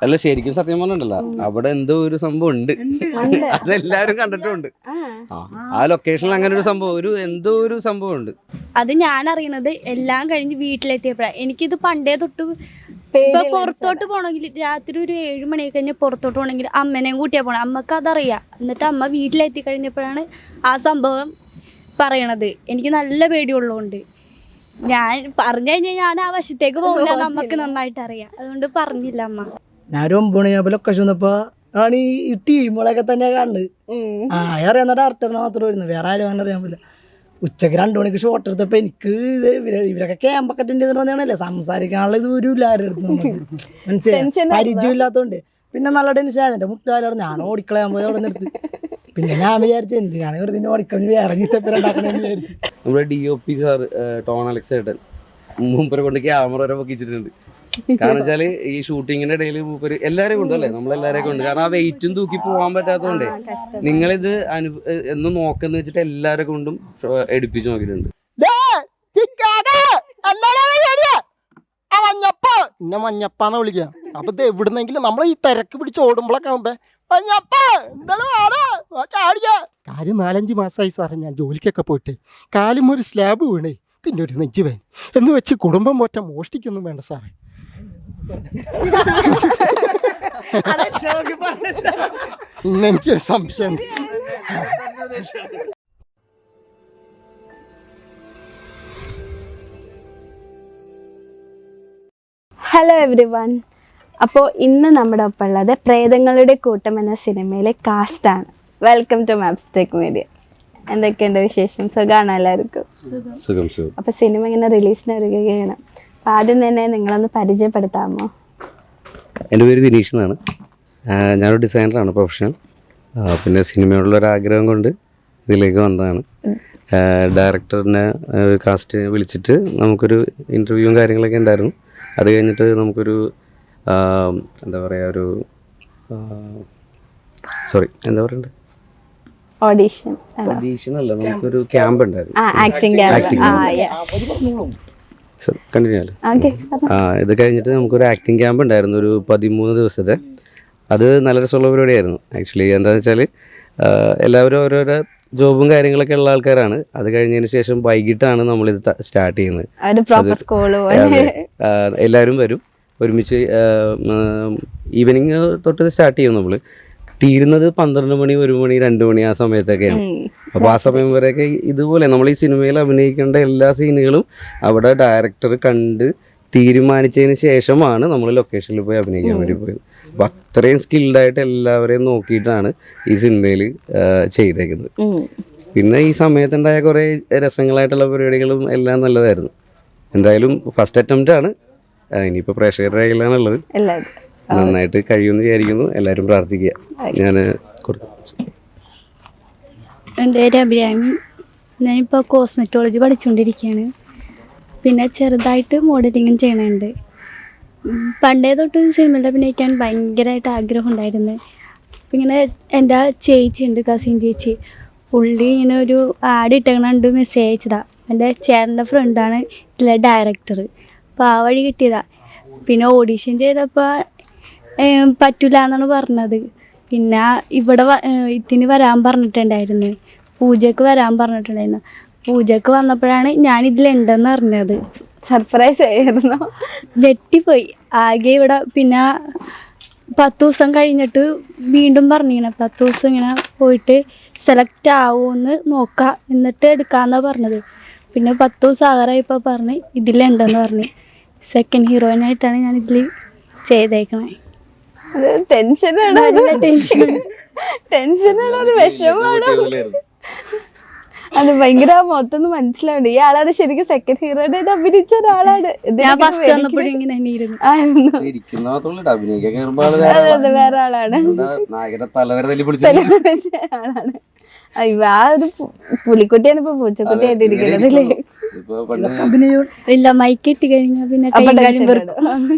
അല്ല ശരിക്കും സത്യം പറഞ്ഞിട്ടല്ല, അവിടെ എന്തോ ഒരു സംഭവം ഉണ്ട്, അതെല്ലാരും കണ്ടിട്ടുണ്ട്. ആ ലൊക്കേഷനിൽ അങ്ങനെ ഒരു സംഭവം, എന്തോ ഒരു സംഭവം ഉണ്ട്. അത് ഞാൻ അറിയണത് എല്ലാം കഴിഞ്ഞ് വീട്ടിലെത്തിയപ്പോഴാണ്. എനിക്കിത് പണ്ടേ തൊട്ട് ഇപ്പൊ പുറത്തോട്ട് പോകണമെങ്കിൽ രാത്രി ഒരു 7 മണിയൊക്കെ കഴിഞ്ഞ് പുറത്തോട്ട് പോകണമെങ്കിൽ അമ്മനെയും കൂട്ടിയാ പോകണം. അമ്മക്ക് അതറിയാം. എന്നിട്ട് അമ്മ വീട്ടിലെത്തി കഴിഞ്ഞപ്പോഴാണ് ആ സംഭവം പറയണത്. എനിക്ക് നല്ല പേടിയുള്ളതുകൊണ്ട് ഞാൻ പറഞ്ഞു കഴിഞ്ഞാൽ ഞാൻ ആ വശത്തേക്ക് പോകില്ല, നമുക്ക് നന്നായിട്ട് അറിയാം. അതുകൊണ്ട് പറഞ്ഞില്ല അമ്മ. ഞാനൊരു 9 മണിയാകുമ്പോൾ ലൊക്കേഷൻ വന്നപ്പോ ആണ് ഈ ടീമുകളൊക്കെ തന്നെ കണ്ട് അറിയാവുന്ന ഡയറക്ടറിനെ മാത്രം വരുന്നു, വേറെ ആരും അങ്ങനെ അറിയാൻ പറ്റില്ല. ഉച്ചക്ക് 2 മണിക്ക് ഷോട്ട് എടുത്തപ്പോൾ എനിക്ക് ഇവരൊക്കെ ക്യാമ്പൊക്കെ അറ്റൻഡ് ചെയ്തിട്ടുണ്ടെന്നല്ലേ സംസാരിക്കാനുള്ള ഇത് ഒരു എല്ലാവരും എടുത്ത് മനസ്സിലായി, പരിചയമില്ലാത്തതുകൊണ്ട് പിന്നെ നല്ല ടെൻഷൻ ആയിരുന്നു. എൻ്റെ മുട്ടുകാരോട് ഞാൻ ഓടിക്കളയാൻ പോയി അവിടെ നിർത്തി. പിന്നെ ഞാൻ വിചാരിച്ചു എന്തിനാണ് വെറുതെ ഓടിക്കളഞ്ഞ് വേറെ ഉണ്ടാക്കണമെന്ന് വിചാരിച്ചു. നമ്മുടെ DOP സാർ ടോൺ അലക്സ് ഏട്ടൻ മൂപ്പരെ കൊണ്ട് ക്യാമറ വരെ പൊക്കിച്ചിട്ടുണ്ട്. കാരണം വെച്ചാല് ഈ ഷൂട്ടിങ്ങിന്റെ ഇടയിൽ മൂപ്പര് എല്ലാരെയും കൊണ്ടും അല്ലേ, നമ്മളെല്ലാരെയും കൊണ്ട്. കാരണം ആ വെയിറ്റും തൂക്കി പോകാൻ പറ്റാത്തതുകൊണ്ടേ നിങ്ങളിത് എന്നും നോക്കെന്ന് വെച്ചിട്ട് എല്ലാരെ കൊണ്ടും എടുപ്പിച്ചു നോക്കിയിട്ടുണ്ട്. പിന്നെ മഞ്ഞപ്പാന്ന് വിളിക്കുക. അപ്പൊ ഇത് എവിടുന്നെങ്കിലും നമ്മൾ ഈ തിരക്ക് പിടിച്ച് ഓടുമ്പോഴൊക്കെ ആകുമ്പോ കാര്യം 4-5 മാസമായി സാറേ ഞാൻ ജോലിക്കൊക്കെ പോയിട്ട്. കാലും ഒരു സ്ലാബ് വീണേ, പിന്നെ ഒരു നെഞ്ച് വേൻ എന്ന് വെച്ച് കുടുംബം പോറ്റ മോഷ്ടിക്കൊന്നും വേണ്ട സാറേ. ഇന്ന് എനിക്കൊരു സംശയം. Hello everyone. അപ്പോൾ ഇന്ന് നമ്മുടെ ഒപ്പം ഉള്ളത് പ്രേതങ്ങളുടെ കൂട്ടം എന്ന സിനിമയിലെ കാസ്റ്റാണ്. വെൽക്കം ടു മാപ്സ്റ്റെക് മീഡിയ. എന്തൊക്കെയുണ്ട് വിശേഷം? സുഖമാണോ എല്ലാവർക്കും? അപ്പോൾ സിനിമ ഇങ്ങനെ റിലീസിന് വരികയാണ്. അപ്പോൾ ആദ്യം തന്നെ നിങ്ങളൊന്ന് പരിചയപ്പെടുത്താമോ? എൻ്റെ പേര് വിനീഷ് എന്നാണ്. ഞാനൊരു ഡിസൈനറാണ് പ്രൊഫഷണൽ. പിന്നെ സിനിമയോടുള്ളൊരാഗ്രഹം കൊണ്ട് ഇതിലേക്ക് വന്നതാണ്. ഡയറക്ടറിനെ കാസ്റ്റിനെ വിളിച്ചിട്ട് നമുക്കൊരു ഇൻ്റർവ്യൂവും കാര്യങ്ങളൊക്കെ ഉണ്ടായിരുന്നു. അത് കഴിഞ്ഞിട്ട് നമുക്കൊരു എന്താ പറയുക, എന്താ പറയണ്ടേ, ഓഡീഷൻ അല്ല, നമുക്കൊരു ക്യാമ്പ് ഉണ്ടായിരുന്നു. കണ്ടിന്യൂ. ഇത് കഴിഞ്ഞിട്ട് നമുക്കൊരു ആക്ടിങ് ക്യാമ്പ് ഉണ്ടായിരുന്നു, ഒരു 13 ദിവസത്തെ. അത് നല്ല രസമുള്ള പരിപാടിയായിരുന്നു. ആക്ച്വലി എന്താണെന്ന് വെച്ചാൽ എല്ലാവരും ഓരോരോ ജോബും കാര്യങ്ങളൊക്കെ ഉള്ള ആൾക്കാരാണ്. അത് കഴിഞ്ഞതിന് ശേഷം വൈകിട്ടാണ് നമ്മളിത് സ്റ്റാർട്ട് ചെയ്യുന്നത്. എല്ലാവരും വരും ഒരുമിച്ച്. ഈവനിങ് തൊട്ട് സ്റ്റാർട്ട് ചെയ്യും. നമ്മൾ തീരുന്നത് 12 മണി, 1 മണി, 2 മണി ആ സമയത്തൊക്കെയാണ്. അപ്പോൾ ആ സമയം വരെയൊക്കെ ഇതുപോലെ നമ്മൾ ഈ സിനിമയിൽ അഭിനയിക്കേണ്ട എല്ലാ സീനുകളും അവിടെ ഡയറക്ടർ കണ്ട് തീരുമാനിച്ചതിന് ശേഷമാണ് നമ്മൾ ലൊക്കേഷനിൽ പോയി അഭിനയിക്കാൻ വേണ്ടി പോയത്. അപ്പോൾ അത്രയും സ്കിൽഡായിട്ട് എല്ലാവരെയും നോക്കിയിട്ടാണ് ഈ സിനിമയിൽ ചെയ്തേക്കുന്നത്. പിന്നെ ഈ സമയത്തുണ്ടായ കുറേ രസങ്ങളായിട്ടുള്ള പരിപാടികളും എല്ലാം നല്ലതായിരുന്നു. എന്തായാലും ഫസ്റ്റ് അറ്റംപ്റ്റ് ആണ്. ഇനിയിപ്പോൾ പ്രേക്ഷകരുടെ കയ്യിലാണുള്ളത്. നന്നായിട്ട് കഴിയുമെന്ന് വിചാരിക്കുന്നു. എല്ലാവരും പ്രാർത്ഥിക്കുക. ഞാൻ എൻ്റെ പേര് അഭിരാമി. ഞാനിപ്പോൾ കോസ്മെറ്റോളജി പഠിച്ചുകൊണ്ടിരിക്കുകയാണ്. പിന്നെ ചെറുതായിട്ട് മോഡലിങ്ങും ചെയ്യണുണ്ട്. പണ്ടേ തൊട്ട് സിനിമയിൽ അഭിനയിക്കാൻ ഭയങ്കരമായിട്ട് ആഗ്രഹം ഉണ്ടായിരുന്നു. അപ്പം ഇങ്ങനെ എൻ്റെ ചേച്ചിയുണ്ട്, കസിൻ ചേച്ചി. പുള്ളി ഇങ്ങനെ ഒരു ആഡ് ഇട്ടേക്കണുണ്ട്, മെസ്സേജ് അയച്ചതാണ്. എൻ്റെ ചേട്ടൻ്റെ ഫ്രണ്ടാണ് ഇതിലെ ഡയറക്ടർ. അപ്പോൾ ആ വഴി കിട്ടിയതാണ്. പിന്നെ ഓഡീഷൻ ചെയ്തപ്പോൾ പറ്റില്ല എന്നാണ് പറഞ്ഞത്. പിന്നെ ഇവിടെ ഇതിന് വരാൻ പറഞ്ഞിട്ടുണ്ടായിരുന്നു, പൂജയ്ക്ക് വരാൻ പറഞ്ഞിട്ടുണ്ടായിരുന്നു. പൂജയ്ക്ക് വന്നപ്പോഴാണ് ഞാൻ ഇതിലുണ്ടെന്ന് അറിഞ്ഞത്. സർപ്രൈസ് ആയിരുന്നു, ഞെട്ടിപ്പോയി ആകെ. ഇവിടെ പിന്നെ 10 ദിവസം കഴിഞ്ഞിട്ട് വീണ്ടും പറഞ്ഞിങ്ങനെ 10 ദിവസം ഇങ്ങനെ പോയിട്ട് സെലക്ട് ആവുമെന്ന് നോക്കാം, എന്നിട്ട് എടുക്കാമെന്നാണ് പറഞ്ഞത്. പിന്നെ 10 ദിവസം ആകാറായപ്പോൾ പറഞ്ഞ് ഇതിലുണ്ടെന്ന് പറഞ്ഞ്. സെക്കൻഡ് ഹീറോയിനായിട്ടാണ് ഞാൻ ഇതിൽ ചെയ്തേക്കണേ. അത് ടെൻഷനാണ്, അത് വിഷമാണ്. അത് ഭയങ്കര മൊത്തം മനസ്സിലാവുണ്ട്. ഈ ആളാണ് ശരിക്കും സെക്കൻഡ് ഹീറോയിനായിട്ട് അഭിനയിച്ച ഒരാളാണ്. ഞാൻ ഫസ്റ്റ് വന്നപ്പോഴും ഇങ്ങനെ തന്നെയായിരുന്നു. വേറെ ആളാണ്. ആ ഒരു പുലിക്കുട്ടിയാണ് ഇപ്പൊ പൂച്ചക്കുട്ടിയായിട്ട് ഇരിക്കുന്നത്. ഇല്ല, മൈക്ക് ഇട്ട് കഴിഞ്ഞാൽ പിന്നെ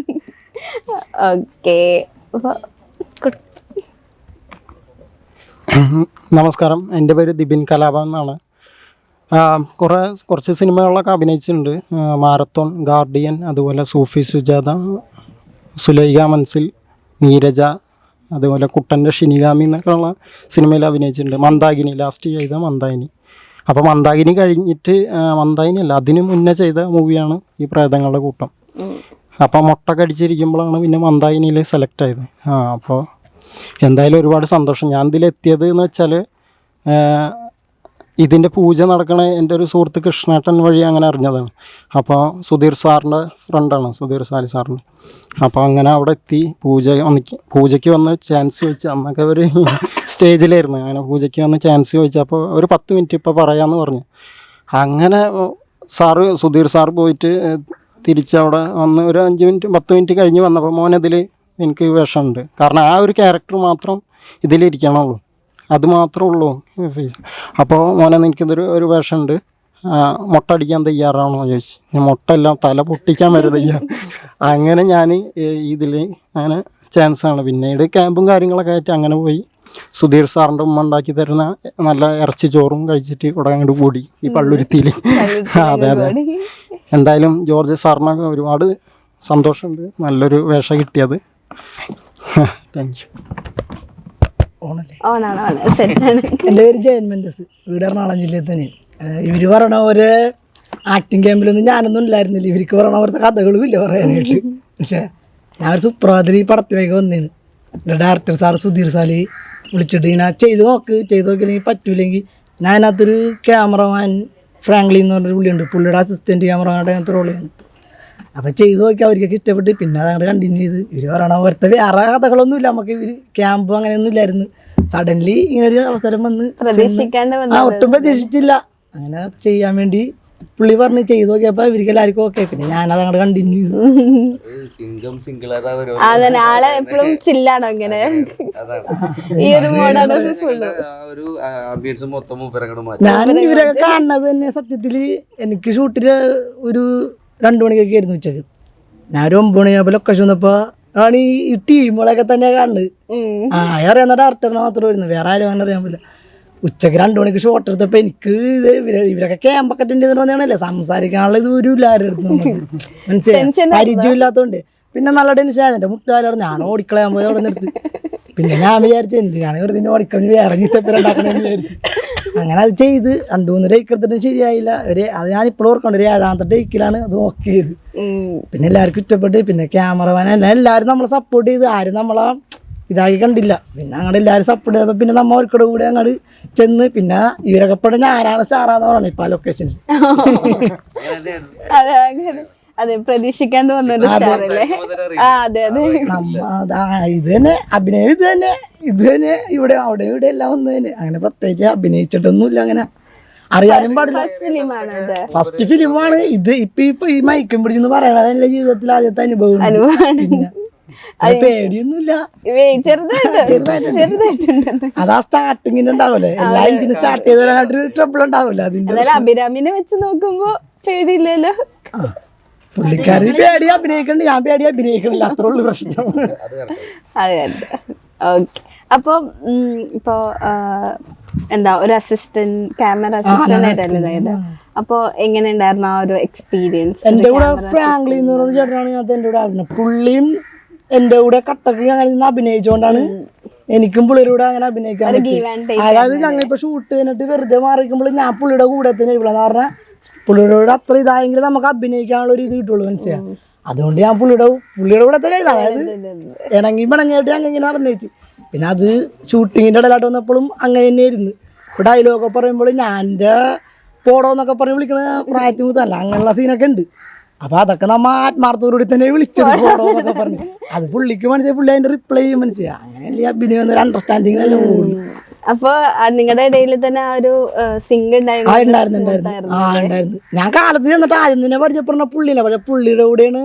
ഓക്കെ. നമസ്കാരം, എൻ്റെ പേര് ദിബിൻ കലാപം എന്നാണ്. കുറച്ച് സിനിമകളിലൊക്കെ അഭിനയിച്ചിട്ടുണ്ട്. മാരത്തോൺ, ഗാർഡിയൻ, അതുപോലെ സൂഫി സുജാത, സുലൈഖ മൻസിൽ, നീരജ, അതുപോലെ കുട്ടൻ്റെ ഷിനിഗാമി എന്നൊക്കെയുള്ള സിനിമയിൽ അഭിനയിച്ചിട്ടുണ്ട്. മന്ദാകിനി ലാസ്റ്റ് ചെയ്ത മന്ദാകിനി. അപ്പോൾ മന്ദാകിനി കഴിഞ്ഞിട്ട് മന്ദാകിനി അല്ല, അതിന് മുന്നേ ചെയ്ത മൂവിയാണ് ഈ പ്രേതങ്ങളുടെ കൂട്ടം. അപ്പോൾ മുട്ട കടിച്ചിരിക്കുമ്പോഴാണ് പിന്നെ മന്ദാകിനിയിൽ സെലക്ട് ആയത്. അപ്പോൾ എന്തായാലും ഒരുപാട് സന്തോഷം. ഞാൻ ഇതിലെത്തിയത് എന്ന് വെച്ചാൽ ഇതിൻ്റെ പൂജ നടക്കണ എൻ്റെ ഒരു സുഹൃത്ത് കൃഷ്ണേട്ടൻ വഴി അങ്ങനെ അറിഞ്ഞതാണ്. അപ്പോൾ സുധീർ സാറിൻ്റെ ഫ്രണ്ടാണ്, സുധീർ സാലി സാറിന്. അപ്പോൾ അങ്ങനെ അവിടെ എത്തി പൂജയ്ക്ക് വന്ന് ചാൻസ് ചോദിച്ചു. അന്നൊക്കെ ഒരു സ്റ്റേജിലായിരുന്നു. അങ്ങനെ പൂജയ്ക്ക് വന്ന് ചാൻസ് ചോദിച്ചപ്പോൾ ഒരു 10 മിനിറ്റ് ഇപ്പോൾ പറയാമെന്ന് പറഞ്ഞു. അങ്ങനെ സുധീർ സാർ പോയിട്ട് തിരിച്ചവിടെ വന്ന് ഒരു 5 മിനിറ്റ് 10 മിനിറ്റ് കഴിഞ്ഞ് വന്നപ്പോൾ മോനതിൽ എനിക്ക് വിഷമുണ്ട്. കാരണം ആ ഒരു ക്യാരക്ടർ മാത്രം ഇതിലിരിക്കണുള്ളൂ, അത് മാത്രമേ ഉള്ളൂ. അപ്പോൾ മോനെ എനിക്കിതൊരു വേഷമുണ്ട്, മുട്ട അടിക്കാൻ തയ്യാറാണോ ചോദിച്ചു. ഞാൻ മുട്ട എല്ലാം തല പൊട്ടിക്കാൻ വരെ തയ്യാറ്. അങ്ങനെ ഞാൻ ഇതിൽ അങ്ങനെ ചാൻസാണ്. പിന്നീട് ക്യാമ്പും കാര്യങ്ങളൊക്കെ ആയിട്ട് അങ്ങനെ പോയി. സുധീർ സാറിൻ്റെ ഉമ്മ ഉണ്ടാക്കി തരുന്ന നല്ല ഇറച്ചി ചോറും കഴിച്ചിട്ട് ഇവിടെ അങ്ങോട്ട് കൂടി ഈ പള്ളുരുത്തിയിൽ. അതെ അതെ. എന്തായാലും ജോർജ് സാറിനൊക്കെ ഒരുപാട് സന്തോഷമുണ്ട്, നല്ലൊരു വേഷം കിട്ടിയത്. Thank you. എൻ്റെ പേര് ജയൻ മെൻഡസ്, വീട് എറണാകുളം ജില്ലയിൽ തന്നെ. ഇവർ പറയണ ഒരു ആക്ടിങ് ക്യാമ്പിലൊന്നും ഞാനൊന്നും ഇല്ലായിരുന്നില്ല. ഇവർക്ക് പറയണ പോലത്തെ കഥകളും ഇല്ല പറയാനായിട്ട്. പക്ഷേ ഞാൻ ഒരു സുപ്രഭാതത്തിൽ ഈ പടത്തിലേക്ക് വന്നതാണ്. എൻ്റെ ഡയറക്ടർ സാർ സുധീർ സാലി വിളിച്ചിട്ട് ഇങ്ങനെ ചെയ്ത് നോക്കില്ലെങ്കിൽ പറ്റൂലെങ്കിൽ ഞാൻ അതിനകത്തൊരു ക്യാമറമാൻ ഫ്രാങ്ക്ലി എന്ന് പറഞ്ഞൊരു പുള്ളിയുണ്ട്, പുള്ളിയുടെ അസിസ്റ്റൻറ്റ് ക്യാമറമാനായിട്ട് അതിനകത്ത് റോൾ ചെയ്യുന്നു. അപ്പോൾ ചെയ്ത് നോക്കി അവർക്കൊക്കെ ഇഷ്ടപ്പെട്ട് പിന്നെ അതങ്ങോട്ട് കണ്ടിന്യൂ ചെയ്ത്. ഇവർ പറയണ പോലത്തെ വേറെ കഥകളൊന്നും ഇല്ല, നമുക്ക് ഇവർ ക്യാമ്പ് അങ്ങനെയൊന്നും ഇല്ലായിരുന്നു. സഡൻലി ഇങ്ങനെ ഒരു അവസരം വന്ന് ഒട്ടും പ്രതീക്ഷിച്ചില്ല. അങ്ങനെ ചെയ്യാൻ വേണ്ടി പുള്ളി പറഞ്ഞ് ചെയ്ത് നോക്കിയപ്പോൾ ഇവർക്ക് എല്ലാവർക്കും ഓക്കെ. പിന്നെ ഞാനത് അങ്ങോട്ട് കണ്ടിന്യൂ ചെയ്തു. ഞാൻ ഇവരൊക്കെ കാണുന്നത് തന്നെ സത്യത്തിൽ എനിക്ക് ഷൂട്ടില് ഒരു 2 മണിക്കൊക്കെ ആയിരുന്നു ഉച്ചക്ക്. ഞാൻ ഒരു 9 മണിയാകുമ്പോൾ ലൊക്കേഷൻ വന്നപ്പോൾ ആണ് ഈ ടീമുകളൊക്കെ തന്നെ കാണുന്നത്. അറിയാവുന്ന ഡയറക്ടറിനെ മാത്രമേ വരുന്നു, വേറെ ആരും അങ്ങനെ അറിയാൻ പറ്റില്ല. ഉച്ചക്ക് 2 മണിക്ക് ഷോട്ട് എടുത്തപ്പോൾ എനിക്ക് ഇവരൊക്കെ ക്യാമ്പൊക്കെ അറ്റൻഡ് ചെയ്തിട്ടുണ്ടെന്നല്ലേ സംസാരിക്കാനുള്ള ഇത് ഒരു എല്ലാവരും എടുത്ത് നമുക്ക് മനസ്സിലായി, പരിചയമില്ലാത്തതുകൊണ്ട്. പിന്നെ നല്ല ടെൻഷൻ. എൻ്റെ മുട്ടുകാരോട് ഞാൻ ഓടിക്കളയാൻ പോയി അവിടെ നിർത്തി. പിന്നെ ഞാൻ വിചാരിച്ചു എന്തിനാണ് വെറുതെ ഓടിക്കളഞ്ഞ് വേറെ ചീത്തപ്പേരുണ്ടാക്കണമെന്ന് വിചാരിച്ചു. അങ്ങനെ അത് ചെയ്ത് 2-3 ടേക്ക് എടുത്തിട്ട് ശരിയായില്ല. അത് ഞാനിപ്പോഴും ഓർക്കണം, ഒരു 7ാമത്തെ ടേക്കിലാണ് അത് ഓക്കെ ചെയ്ത്. പിന്നെ എല്ലാവർക്കും ഇഷ്ടപ്പെട്ട്. പിന്നെ ക്യാമറമാൻ എല്ലാവരും നമ്മളെ സപ്പോർട്ട് ചെയ്ത്, ആരും നമ്മളെ ഇതാക്കി കണ്ടില്ല. പിന്നെ അങ്ങോട്ട് എല്ലാവരും സപ്പോർട്ട് ചെയ്തപ്പോൾ പിന്നെ നമ്മൾ അവർക്കൂടെ കൂടെ അങ്ങോട്ട് ചെന്ന് പിന്നെ ഇവരൊക്കെ പെടുന്ന ഞാനാണ് സ്റ്റാറാന്ന് പറയണേ ഇപ്പം ആ ലൊക്കേഷനിൽ. അതെ, പ്രതീക്ഷിക്കാണ്ട് വന്നൊരു സ്റ്റാറല്ലേ. ഇത് തന്നെ അഭിനയം, ഇത് തന്നെ ഇവിടെ അവിടെ ഇവിടെ എല്ലാം ഒന്ന് തന്നെ. അങ്ങനെ പ്രത്യേകിച്ച് അഭിനയിച്ചിട്ടൊന്നുമില്ല, അങ്ങനെ അറിയാനും പാടില്ല. ഫസ്റ്റ് ഫിലിമാണ് ഇത്. ഇപ്പൊ ഈ മയക്കം പിടിച്ചെന്ന് പറയണത് എൻ്റെ ജീവിതത്തിൽ ആദ്യത്തെ അനുഭവം. പിന്നെ പേടിയൊന്നുമില്ല, അതാ സ്റ്റാർട്ടിങ്ങിന് ഉണ്ടാവൂലേ, എല്ലാ എഞ്ചിനും സ്റ്റാർട്ട് ചെയ്തൊരു ട്രബിൾ ഉണ്ടാവില്ല. അതിന്റെ അഭിരാമിനെ വെച്ച് നോക്കുമ്പോ പേടിയില്ലല്ലോ. പുള്ളിക്കാരി പേടി അഭിനയിക്കണ്ട, ഞാൻ പേടി അഭിനയിക്കണില്ല, അത്ര ഉള്ളു പ്രശ്നം. അതെ. ഓക്കെ. അപ്പോൾ ഇപ്പോൾ എന്താ ഒരു ക്യാമറ അസിസ്റ്റന്റ് ആയിട്ടല്ലേ, അപ്പോൾ എങ്ങനെ ഉണ്ടായിരുന്നു ആ ഒരു എക്സ്പീരിയൻസ്? എൻ്റെ കൂടെ ഫ്രാങ്ക്ലി എന്ന് പറഞ്ഞ ചേട്ടനാണ് ഞാൻ എൻ്റെ കൂടെ ആയിരുന്നു. പുള്ളിയും എൻ്റെ കൂടെ കട്ടക്ക് അങ്ങനെ നിന്ന് അഭിനയിച്ചുകൊണ്ടാണ് എനിക്കും പുള്ളിയുടെ അങ്ങനെ അഭിനയിക്കാൻ പറ്റും. അതായത് ഞങ്ങൾ ഇപ്പൊ ഷൂട്ട് കഴിഞ്ഞിട്ട് വെറുതെ മാറിക്കുമ്പോൾ ഞാൻ പുള്ളിയുടെ കൂടെ തന്നെ ഇവിടെ പറഞ്ഞാൽ പുള്ളിയോട് അത്ര ഇതായെങ്കിൽ നമുക്ക് അഭിനയിക്കാനുള്ള ഒരു ഇത് കിട്ടുള്ളൂ, മനസ്സിലാവും. അതുകൊണ്ട് ഞാൻ പുള്ളിയുടെ കൂടെ തന്നെ ഇതാ, അതായത് പിണങ്ങിയായിട്ട് ഞങ്ങൾ ഇങ്ങനെ അഭിനയിച്ച്. പിന്നെ അത് ഷൂട്ടിങ്ങിൻ്റെ ഇടയിലായിട്ട് വന്നപ്പോഴും അങ്ങനെ തന്നെയായിരുന്നു. ഇപ്പോൾ ഡയലോഗൊക്കെ പറയുമ്പോൾ ഞാൻ എൻ്റെ പോടോ എന്നൊക്കെ പറഞ്ഞ് വിളിക്കുന്ന പ്രായത്തിൽ മുതല്ല അങ്ങനെയുള്ള സീനൊക്കെ ഉണ്ട്. അപ്പോൾ അതൊക്കെ നമ്മൾ ആത്മാർത്ഥത്തോടുകൂടി തന്നെ വിളിച്ചത് പോടോ എന്നൊക്കെ പറഞ്ഞ്. അത് പുള്ളിക്ക് മനസ്സിലായി, പുള്ളി അതിൻ്റെ റിപ്ലൈ ചെയ്യും, മനസ്സിലായി. അങ്ങനെയല്ലേ അഭിനയം എന്നൊരു അണ്ടർസ്റ്റാൻഡിങ്ങിനല്ലേ പോകുള്ളൂ. അപ്പൊ നിങ്ങളുടെ ഇടയിൽ തന്നെ ആ ഒരു സിംഗ് ഉണ്ടായിരുന്നു. ഞാൻ കാലത്ത് ചെന്നിട്ട് ആദ്യം തന്നെ പരിചയപ്പെടുന്ന പുള്ളിനെ. പക്ഷെ പുള്ളിയുടെ കൂടെയാണ്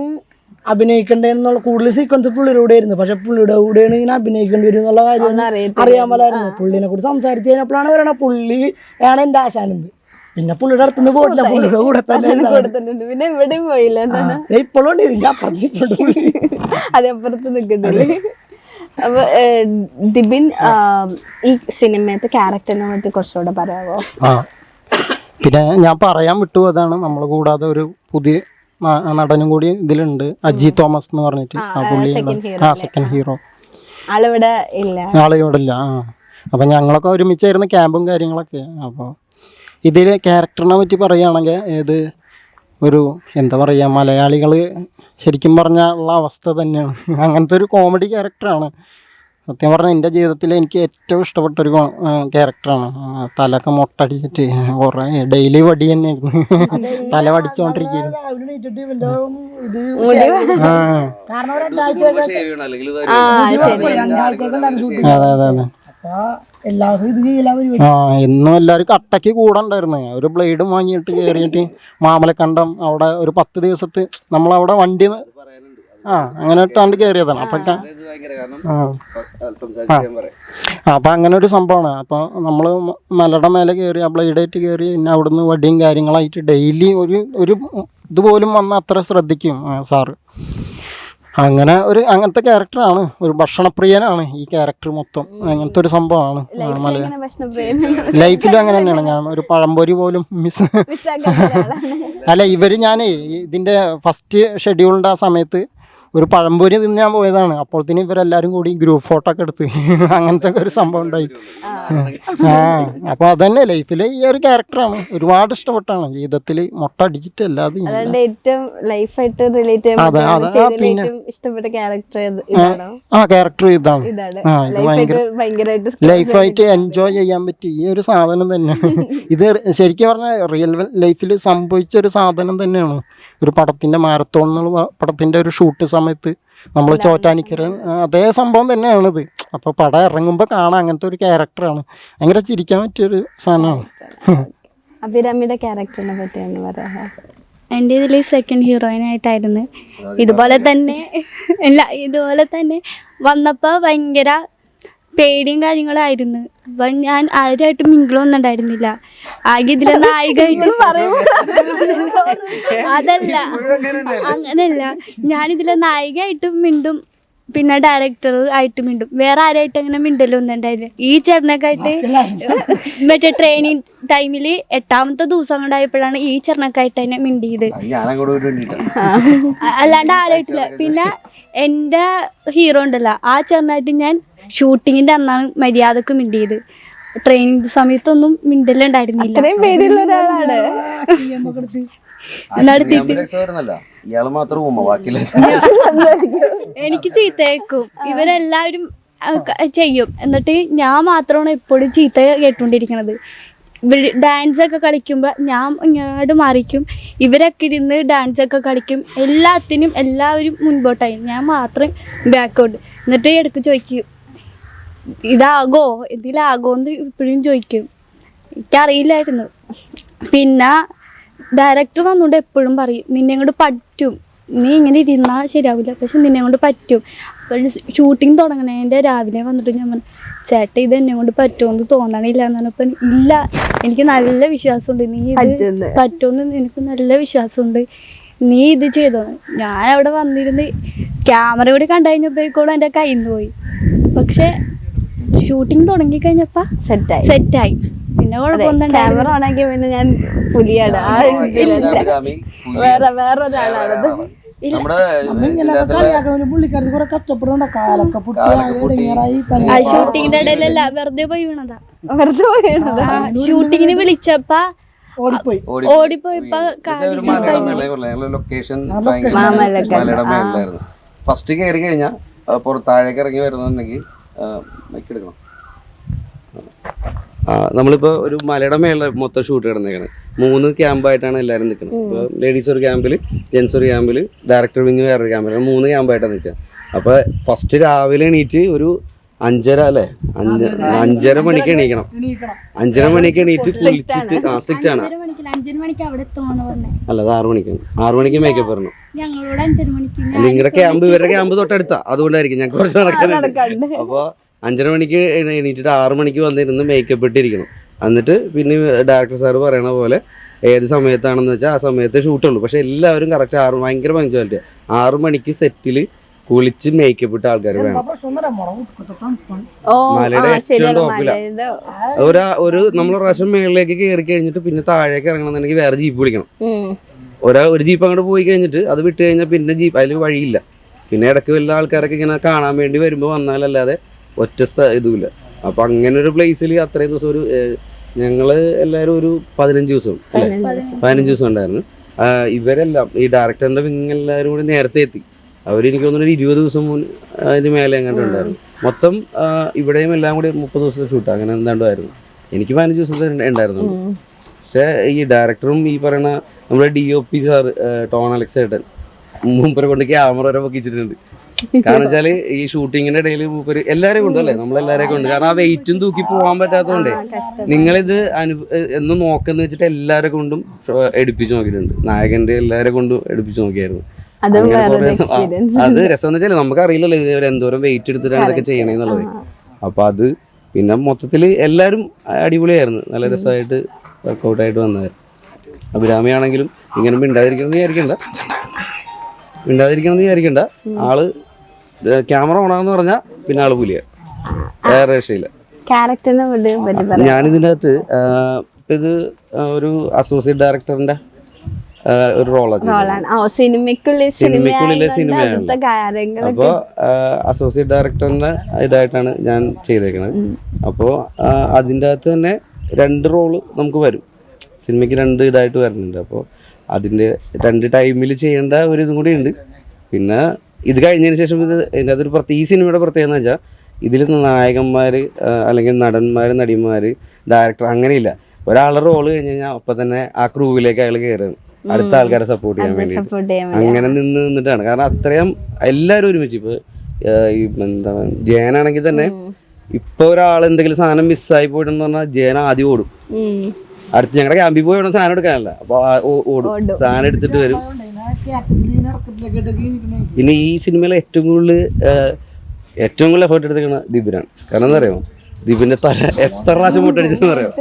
അഭിനയിക്കേണ്ടതെന്നുള്ള കൂടുതൽ സീക്വൻസ് പുള്ളിയുടെ കൂടെ ആയിരുന്നു. പക്ഷെ പുള്ളിയുടെ കൂടെയാണ് ഇങ്ങനെ അഭിനയിക്കേണ്ടി വരും എന്നുള്ള കാര്യം അറിയാൻ മേലായിരുന്നു. പുള്ളിനെ കൂടി സംസാരിച്ച് കഴിഞ്ഞപ്പോഴാണ് പറയണ പുള്ളി ആണ് എൻ്റെ ആശാനെന്ന്. പിന്നെ പുള്ളിയുടെ അടുത്തുനിന്ന് പോയിട്ടില്ല, പുള്ളിയുടെ കൂടെ തന്നെ. പിന്നെ എവിടെയും പോയില്ല, ഇപ്പോഴും ഉണ്ട് ഇതിന്റെ അപ്പുറത്ത്, അതപ്പുറത്ത് നിൽക്കുന്നില്ലേ. അപ്പൊ ദിബിൻ, ഈ സിനിമയത്തെ ക്യാരക്ടറിനെ പറ്റി കുറച്ചുകൂടെ പറയാമോ? പിന്നെ ഞാൻ പറയാൻ വിട്ടു, അതാണ് നമ്മൾ കൂടാതെ ഒരു പുതിയ നടനും കൂടി ഇതിലുണ്ട്, അജി തോമസ് എന്ന് പറഞ്ഞിട്ട്. ആ പുള്ളി സെക്കൻഡ് ഹീറോ. ആളിവിടെ ഇല്ല. ആളിവിടില്ല. അപ്പം ഞങ്ങളൊക്കെ ഒരുമിച്ചായിരുന്നു ക്യാമ്പും കാര്യങ്ങളൊക്കെ. അപ്പോൾ ഇതിൽ ക്യാരക്ടറിനെ പറ്റി പറയുകയാണെങ്കിൽ ഏത് ഒരു എന്താ പറയുക, മലയാളികൾ ശരിക്കും പറഞ്ഞാൽ ഉള്ള അവസ്ഥ തന്നെയാണ്. അങ്ങനത്തെ ഒരു കോമഡി ക്യാരക്ടറാണ്. സത്യം പറഞ്ഞാൽ എൻ്റെ ജീവിതത്തിൽ എനിക്ക് ഏറ്റവും ഇഷ്ടപ്പെട്ടൊരു ക്യാരക്ടറാണ്. തലയൊക്കെ മൊട്ടടിച്ചിട്ട് കുറേ ഡെയിലി വടി തന്നെയായിരുന്നു, തല വടിച്ചോണ്ടിരിക്കുന്നു. അതെ അതെ അതെ. എന്നും എല്ലാവരും കട്ടയ്ക്ക് കൂടെ ഉണ്ടായിരുന്നു. ഒരു ബ്ലേഡും വാങ്ങിയിട്ട് കയറിയിട്ട് മാമലക്കണ്ടം അവിടെ ഒരു 10 ദിവസത്ത് നമ്മളവിടെ വണ്ടി അങ്ങനെ ഇട്ടാണ്ട് കയറിയതാണ്. അപ്പം അങ്ങനെ ഒരു സംഭവമാണ്. അപ്പോൾ നമ്മൾ മലയുടെ മേലെ കയറി ആ ബ്ലേഡായിട്ട് കയറി പിന്നെ അവിടുന്ന് വടിയും കാര്യങ്ങളായിട്ട് ഡെയിലി ഒരു ഇതുപോലും വന്ന് അത്ര ശ്രദ്ധിക്കും സാറ്. അങ്ങനെ അങ്ങനത്തെ ക്യാരക്ടറാണ്. ഒരു ഭക്ഷണപ്രിയനാണ് ഈ ക്യാരക്ടർ മൊത്തം. അങ്ങനത്തെ ഒരു സംഭവമാണ് ലൈഫിലും അങ്ങനെ തന്നെയാണ്. ഞാൻ ഒരു പഴംപൊരി പോലും അല്ല ഞാൻ ഇതിൻ്റെ ഫസ്റ്റ് ഷെഡ്യൂളിൻ്റെ ആ സമയത്ത് ഒരു പഴംപൊരി തിന്നാൻ പോയതാണ്. അപ്പോഴത്തേനും ഇവരെല്ലാവരും കൂടി ഗ്രൂപ്പ് ഫോട്ടോ ഒക്കെ എടുത്ത് അങ്ങനത്തെ ഒരു സംഭവം ഉണ്ടായി. അപ്പോൾ അതന്നെ ലൈഫിലെ ഈ ഒരു ക്യാരക്ടറാണ്. ഒരുപാട് ഇഷ്ടപ്പെട്ടാണ് ജീവിതത്തിൽ മൊട്ട അടിച്ചിട്ട് അല്ലാതെ ഏറ്റവും ലൈഫായിട്ട് റിലേറ്റ് ഇഷ്ടപ്പെട്ട ക്യാരക്ടർ ഇതാണ്. ലൈഫായിട്ട് എൻജോയ് ചെയ്യാൻ പറ്റി ഈ ഒരു സാധനം തന്നെയാണ്. ഇത് ശരിക്കും പറഞ്ഞാൽ റിയൽ ലൈഫിൽ സംഭവിച്ച ഒരു സാധനം തന്നെയാണ്. ഒരു പടത്തിൻ്റെ മാരത്തോൺ എന്നുള്ള പടത്തിൻ്റെ ഒരു ഷൂട്ട് സമയത്ത് നമ്മൾ ചോറ്റാനിക്കര അതേ സംഭവം തന്നെയാണിത്. അപ്പോൾ പടം ഇറങ്ങുമ്പോൾ കാണാൻ അങ്ങനത്തെ ഒരു ക്യാരക്ടറാണ്. ഭയങ്കര ചിരിക്കാൻ പറ്റിയൊരു സാധനമാണ്. അഭിരാമിയുടെ ക്യാരക്ടറിനെ പറ്റിയാണ് പറയാ. എൻ്റെ ഇതിൽ സെക്കൻഡ് ഹീറോയിനായിട്ടായിരുന്നു. ഇതുപോലെ തന്നെ വന്നപ്പോൾ ഭയങ്കര പേടിയും കാര്യങ്ങളായിരുന്നു. അപ്പം ഞാൻ ആരുമായിട്ട് മിങ്കിളൊന്നും ഉണ്ടായിരുന്നില്ല. ആകെ ഇതിലെ നായികയായിട്ട് അതല്ല അങ്ങനെയല്ല, ഞാനിതിലെ നായികയായിട്ടും മിണ്ടും പിന്നെ ഡയറക്ടർ ആയിട്ട് മിണ്ടും. വേറെ ആരായിട്ട് അങ്ങനെ മിണ്ടലൊന്നും ഉണ്ടായില്ല. ഈ ചേട്ടനൊക്കെയായിട്ട് മറ്റേ ട്രെയിനിങ് ടൈമിൽ 8ാമത്തെ ദിവസം കൊണ്ടായപ്പോഴാണ് ഈ ചേട്ടനൊക്കെയായിട്ട് തന്നെ മിണ്ടിയത്, അല്ലാണ്ട് ആരായിട്ടില്ല. പിന്നെ എൻ്റെ ഹീറോ ഉണ്ടല്ലോ, ആ ചേട്ടനായിട്ട് ഞാൻ ഷൂട്ടിങ്ങിൻ്റെ അന്നാണ് മര്യാദക്ക് മിണ്ടിയത്. ട്രെയിനിങ് സമയത്തൊന്നും മിണ്ടലുണ്ടായിരുന്നില്ല. എനിക്ക് ചീത്തയേക്കും, ഇവരെല്ലാവരും ചെയ്യും. എന്നിട്ട് ഞാൻ മാത്രമാണ് എപ്പോഴും ചീത്ത കേട്ടുകൊണ്ടിരിക്കണത്. ഡാൻസൊക്കെ കളിക്കുമ്പോൾ ഞാൻ ഇങ്ങോട്ട് മാറിക്കും, ഇവരൊക്കെ ഇരുന്ന് ഡാൻസൊക്കെ കളിക്കും. എല്ലാവരും മുൻപോട്ടായി, ഞാൻ മാത്രം ബാക്കോട്ട്. എന്നിട്ട് ഇടയ്ക്ക് ചോദിക്കും ഇതാകോ ഇതിലാകോന്ന് ഇപ്പോഴും ചോദിക്കും. എനിക്കറിയില്ലായിരുന്നു. പിന്നെ ഡയറക്ടർ വന്നുകൊണ്ട് എപ്പോഴും പറയും നിന്നെ കൊണ്ട് പറ്റും, നീ ഇങ്ങനെ ഇരുന്നാൽ ശരിയാവില്ല, പക്ഷെ നിന്നെ കൊണ്ട് പറ്റും. അപ്പോൾ ഷൂട്ടിങ് തുടങ്ങണതിൻ്റെ രാവിലെ വന്നിട്ട് ഞാൻ പറഞ്ഞു ചേട്ടാ ഇത് എന്നെ കൊണ്ട് പറ്റുമെന്ന് തോന്നണില്ല എന്ന് പറഞ്ഞപ്പോൾ ഇല്ല എനിക്ക് നല്ല വിശ്വാസമുണ്ട്, നീ ഇത് പറ്റുമെന്ന് എനിക്ക് നല്ല വിശ്വാസമുണ്ട്, നീ ഇത് ചെയ്തോ. ഞാൻ അവിടെ വന്നിരുന്ന് ക്യാമറ കൂടി കണ്ടു കഴിഞ്ഞപ്പോഴേക്കോളും എൻ്റെ കയ്യിൽ നിന്ന് പോയി. പക്ഷെ ഷൂട്ടിങ് തുടങ്ങിക്കഴിഞ്ഞപ്പോൾ സെറ്റായി. പിന്നെ കുഴപ്പമൊന്നും ക്യാമറ ഓണാക്കി പിന്നെ ഞാൻ പുലിയാണ്, വേറൊരാളാണത്. ഷൂട്ടിങ്ങിന്റെ ഇടയിലല്ല, വെറുതെ പോയി വീണതാ. ഷൂട്ടിങ്ങിന് വിളിച്ചപ്പോ ഓടിപ്പോയപ്പോ ലൊക്കേഷൻ ഫസ്റ്റ് കയറി കഴിഞ്ഞാൽ താഴേക്ക് ഇറങ്ങി വരുന്നുണ്ടെങ്കിൽ മൈക്കെടുക്കണം. നമ്മളിപ്പോൾ ഒരു മലയുടെ മേളിൽ മൊത്തം ഷൂട്ട് കിടന്നേക്കാണ്. 3 ക്യാമ്പായിട്ടാണ് എല്ലാവരും നിൽക്കുന്നത്. ഇപ്പോൾ ലേഡീസ് ഒരു ക്യാമ്പിൽ, ജെൻസ് ഒരു ക്യാമ്പിൽ, ഡയറക്ടർ വിങ് വേറൊരു ക്യാമ്പിൽ, 3 ക്യാമ്പായിട്ടാണ് നിൽക്കുക. അപ്പോൾ ഫസ്റ്റ് രാവിലെ എണീറ്റ് ഒരു 5:30 മണിക്ക് എണീക്കണം. 5:30 മണിക്ക് എണീറ്റ് കുളിച്ചിട്ട് സ്ട്രിക്റ്റ് ആണ്. അല്ല, അത് 6 മണിക്കാണ്. 6 മണിക്ക് മേക്കപ്പ് വരണം. നിങ്ങളുടെ ക്യാമ്പ് ഇവരുടെ ക്യാമ്പ് തൊട്ടടുത്താ, അതുകൊണ്ടായിരിക്കും ഞങ്ങൾക്ക് കുറച്ച് നടക്കുന്നത്. അപ്പോൾ 5:30 മണിക്ക് എണീറ്റിട്ട് 6 മണിക്ക് വന്നിരുന്ന് മേക്കപ്പ് ഇട്ടിരിക്കണം. എന്നിട്ട് പിന്നെ ഡയറക്ടർ സാറ് പറയണ പോലെ ഏത് സമയത്താണെന്ന് വെച്ചാൽ ആ സമയത്ത് ഷൂട്ടുള്ളൂ. പക്ഷെ എല്ലാവരും കറക്റ്റ് ഭയങ്കര പങ്ക്ച്വാലിറ്റി. 6 മണിക്ക് സെറ്റിൽ കുളിച്ച് മേക്കപ്പ് ഇട്ട ആൾക്കാർ വേണം. മലയുടെ ഏറ്റവും ടോപ്പില നമ്മൾ പ്രാവശ്യം മേളിലേക്ക് കയറി കഴിഞ്ഞിട്ട് പിന്നെ താഴേക്ക് ഇറങ്ങണമെന്നുണ്ടെങ്കിൽ വേറെ ജീപ്പ് വിളിക്കണം. ഒരു ജീപ്പ് അങ്ങോട്ട് പോയി കഴിഞ്ഞിട്ട് അത് വിട്ട് കഴിഞ്ഞാൽ പിന്നെ ജീപ്പ് അതിൽ വഴിയില്ല. പിന്നെ ഇടയ്ക്ക് വല്ല ആൾക്കാരൊക്കെ ഇങ്ങനെ കാണാൻ വേണ്ടി വരുമ്പോൾ വന്നാലല്ലാതെ ഒറ്റ ഇതുമില്ല. അപ്പം അങ്ങനെ ഒരു പ്ലേസിൽ അത്രയും ദിവസം ഒരു ഞങ്ങൾ എല്ലാവരും ഒരു 15 ദിവസം അല്ലേ, 15 ദിവസം ഉണ്ടായിരുന്നു. ഇവരെല്ലാം ഈ ഡയറക്ടറിൻ്റെ വിങ് എല്ലാവരും കൂടി നേരത്തെ എത്തി. അവരെനിക്ക് തോന്നുന്നു ഒരു 20 ദിവസം അതിന് മേലെ എങ്ങാണ്ട് ഉണ്ടായിരുന്നു. മൊത്തം ഇവിടെയും എല്ലാം കൂടി 30 ദിവസത്തെ ഷൂട്ട് അങ്ങനെ എന്താണ്ടായിരുന്നു. എനിക്ക് 15 ദിവസത്തെ ഉണ്ടായിരുന്നുള്ളൂ. പക്ഷേ ഈ ഡയറക്ടറും ഈ പറയുന്ന നമ്മുടെ DOP സാർ ടോൺ അലക്സ് ഏട്ടൻ മൂപ്പരെ കൊണ്ട് ക്യാമറ വരെ പൊക്കിച്ചിട്ടുണ്ട്. കാരണം വെച്ചാല് ഈ ഷൂട്ടിങ്ങിന്റെ ഇടയിൽ മൂപ്പര് എല്ലാവരെയും കൊണ്ടു അല്ലേ, നമ്മളെല്ലാവരെയും കൊണ്ട്. കാരണം ആ വെയിറ്റും തൂക്കി പോകാൻ പറ്റാത്തതുകൊണ്ടേ നിങ്ങളിത് എന്നും നോക്കുന്ന വെച്ചിട്ട് എല്ലാവരെ കൊണ്ടും എടുപ്പിച്ച് നോക്കിയിട്ടുണ്ട്. നായകന്റെ എല്ലാവരെ കൊണ്ടും എടുപ്പിച്ച് നോക്കിയായിരുന്നു. അത് രസം എന്ന് വെച്ചാൽ നമുക്ക് അറിയില്ലല്ലോ ഇവർ എന്തോരം വെയിറ്റ് എടുത്തിട്ടാണ് ഇതൊക്കെ ചെയ്യണേന്നുള്ളത്. അപ്പൊ അത് പിന്നെ മൊത്തത്തിൽ എല്ലാവരും അടിപൊളിയായിരുന്നു. നല്ല രസമായിട്ട് വർക്കൗട്ടായിട്ട് വന്നതായിരുന്നു. അഭിരാമിയാണെങ്കിലും ഇങ്ങനെ മിണ്ടാതിരിക്കണം വിചാരിക്കണ്ട. ആള് ക്യാമറ ഓണാന്ന് പറഞ്ഞാൽ പിന്നെ ആള് പുലിയ, വേറെ രക്ഷയില്ല. ഞാനിതിൻ്റെ അകത്ത് ഇത് ഒരു അസോസിയേറ്റ് ഡയറക്ടറിന്റെ ഒരു റോളാണ്, സിനിമയ്ക്കുള്ളിലെ സിനിമയാണ്. അപ്പോൾ അസോസിയേറ്റ് ഡയറക്ടറിന്റെ ഇതായിട്ടാണ് ഞാൻ ചെയ്തേക്കുന്നത്. അപ്പോൾ അതിൻ്റെ അകത്ത് തന്നെ 2 റോള് നമുക്ക് വരും. സിനിമയ്ക്ക് 2 ഇതായിട്ട് വരുന്നുണ്ട്. അപ്പോൾ അതിൻ്റെ 2 ടൈമിൽ ചെയ്യേണ്ട ഒരു ഇതും കൂടി ഉണ്ട്. പിന്നെ ഇത് കഴിഞ്ഞതിന് ശേഷം ഇതിൻ്റെ അകത്തൊരു ഈ സിനിമയുടെ പ്രത്യേകത എന്ന് വെച്ചാൽ ഇതിൽ നായകന്മാർ അല്ലെങ്കിൽ നടന്മാർ, നടിമാർ, ഡയറക്ടർ അങ്ങനെയില്ല. ഒരാളുടെ റോള് കഴിഞ്ഞ് കഴിഞ്ഞാൽ അപ്പം തന്നെ ആ ക്രൂവിലേക്ക് അയാൾ കയറുകയാണ് അടുത്ത ആൾക്കാരെ സപ്പോർട്ട് ചെയ്യാൻ വേണ്ടിയിട്ട്. അങ്ങനെ നിന്നിട്ടാണ്. കാരണം അത്രയും എല്ലാവരും ഒരുമിച്ച്. ഇപ്പോൾ ഈ എന്താണ് ജയനാണെങ്കിൽ തന്നെ ഇപ്പൊ ഒരാൾ എന്തെങ്കിലും സാധനം മിസ്സായി പോയിട്ടെന്ന് പറഞ്ഞാൽ ജയൻ ആദ്യം ഓടും. അടുത്ത് ഞങ്ങളുടെ ക്യാമ്പിൽ പോയി വേണം സാധനം എടുക്കാനല്ല, അപ്പൊ ഓടും, സാധനം എടുത്തിട്ട് വരും. പിന്നെ ഈ സിനിമയിലെ ഏറ്റവും കൂടുതൽ എഫേർട്ട് എടുത്തേക്കുന്ന ദിബിനാണ്. കാരണം എന്താ പറയുക, ദിബിന്റെ തല എത്ര പ്രാവശ്യം മുട്ടടിച്ചെന്ന് പറയാം.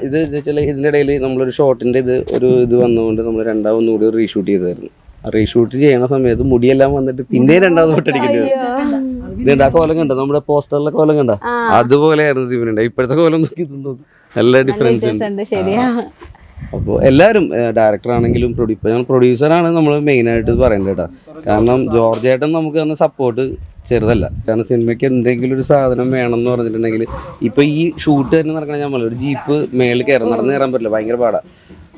ഇത് വെച്ചാൽ ഇതിൻ്റെ ഇടയിൽ നമ്മളൊരു ഷോട്ടിന്റെ ഇത് വന്നുകൊണ്ട് നമ്മൾ രണ്ടാമതും കൂടി റീഷൂട്ട് ചെയ്തായിരുന്നു. റീഷൂട്ട് ചെയ്യുന്ന സമയത്ത് മുടിയെല്ലാം വന്നിട്ട് പിന്നെ രണ്ടാമത് മുട്ടടിക്കേണ്ടി വരും. ഇതുണ്ട് ആ കോലം കണ്ടോ, നമ്മുടെ പോസ്റ്ററിലെ കോലം കണ്ടോ, അതുപോലെയായിരുന്നു ദിബിനുണ്ട്. ഇപ്പോഴത്തെ കോലം നോക്കി നല്ല ഡിഫറൻസ് ഉണ്ട്. അപ്പോൾ എല്ലാവരും ഡയറക്ടർ ആണെങ്കിലും പ്രൊഡ്യൂസറാണ് നമ്മൾ മെയിനായിട്ട് പറയേണ്ടത് കേട്ടോ. കാരണം ജോർജ് ഏട്ടൻ നമുക്ക് തന്ന സപ്പോർട്ട് ചെറുതല്ല. കാരണം സിനിമയ്ക്ക് എന്തെങ്കിലും ഒരു സാധനം വേണം എന്ന് പറഞ്ഞിട്ടുണ്ടെങ്കിൽ ഇപ്പോൾ ഈ ഷൂട്ട് തന്നെ നടക്കണ ഞാൻ ഒരു ജീപ്പ് മേളിൽ നടന്ന് കയറാൻ പറ്റില്ല, ഭയങ്കര പാടാണ്.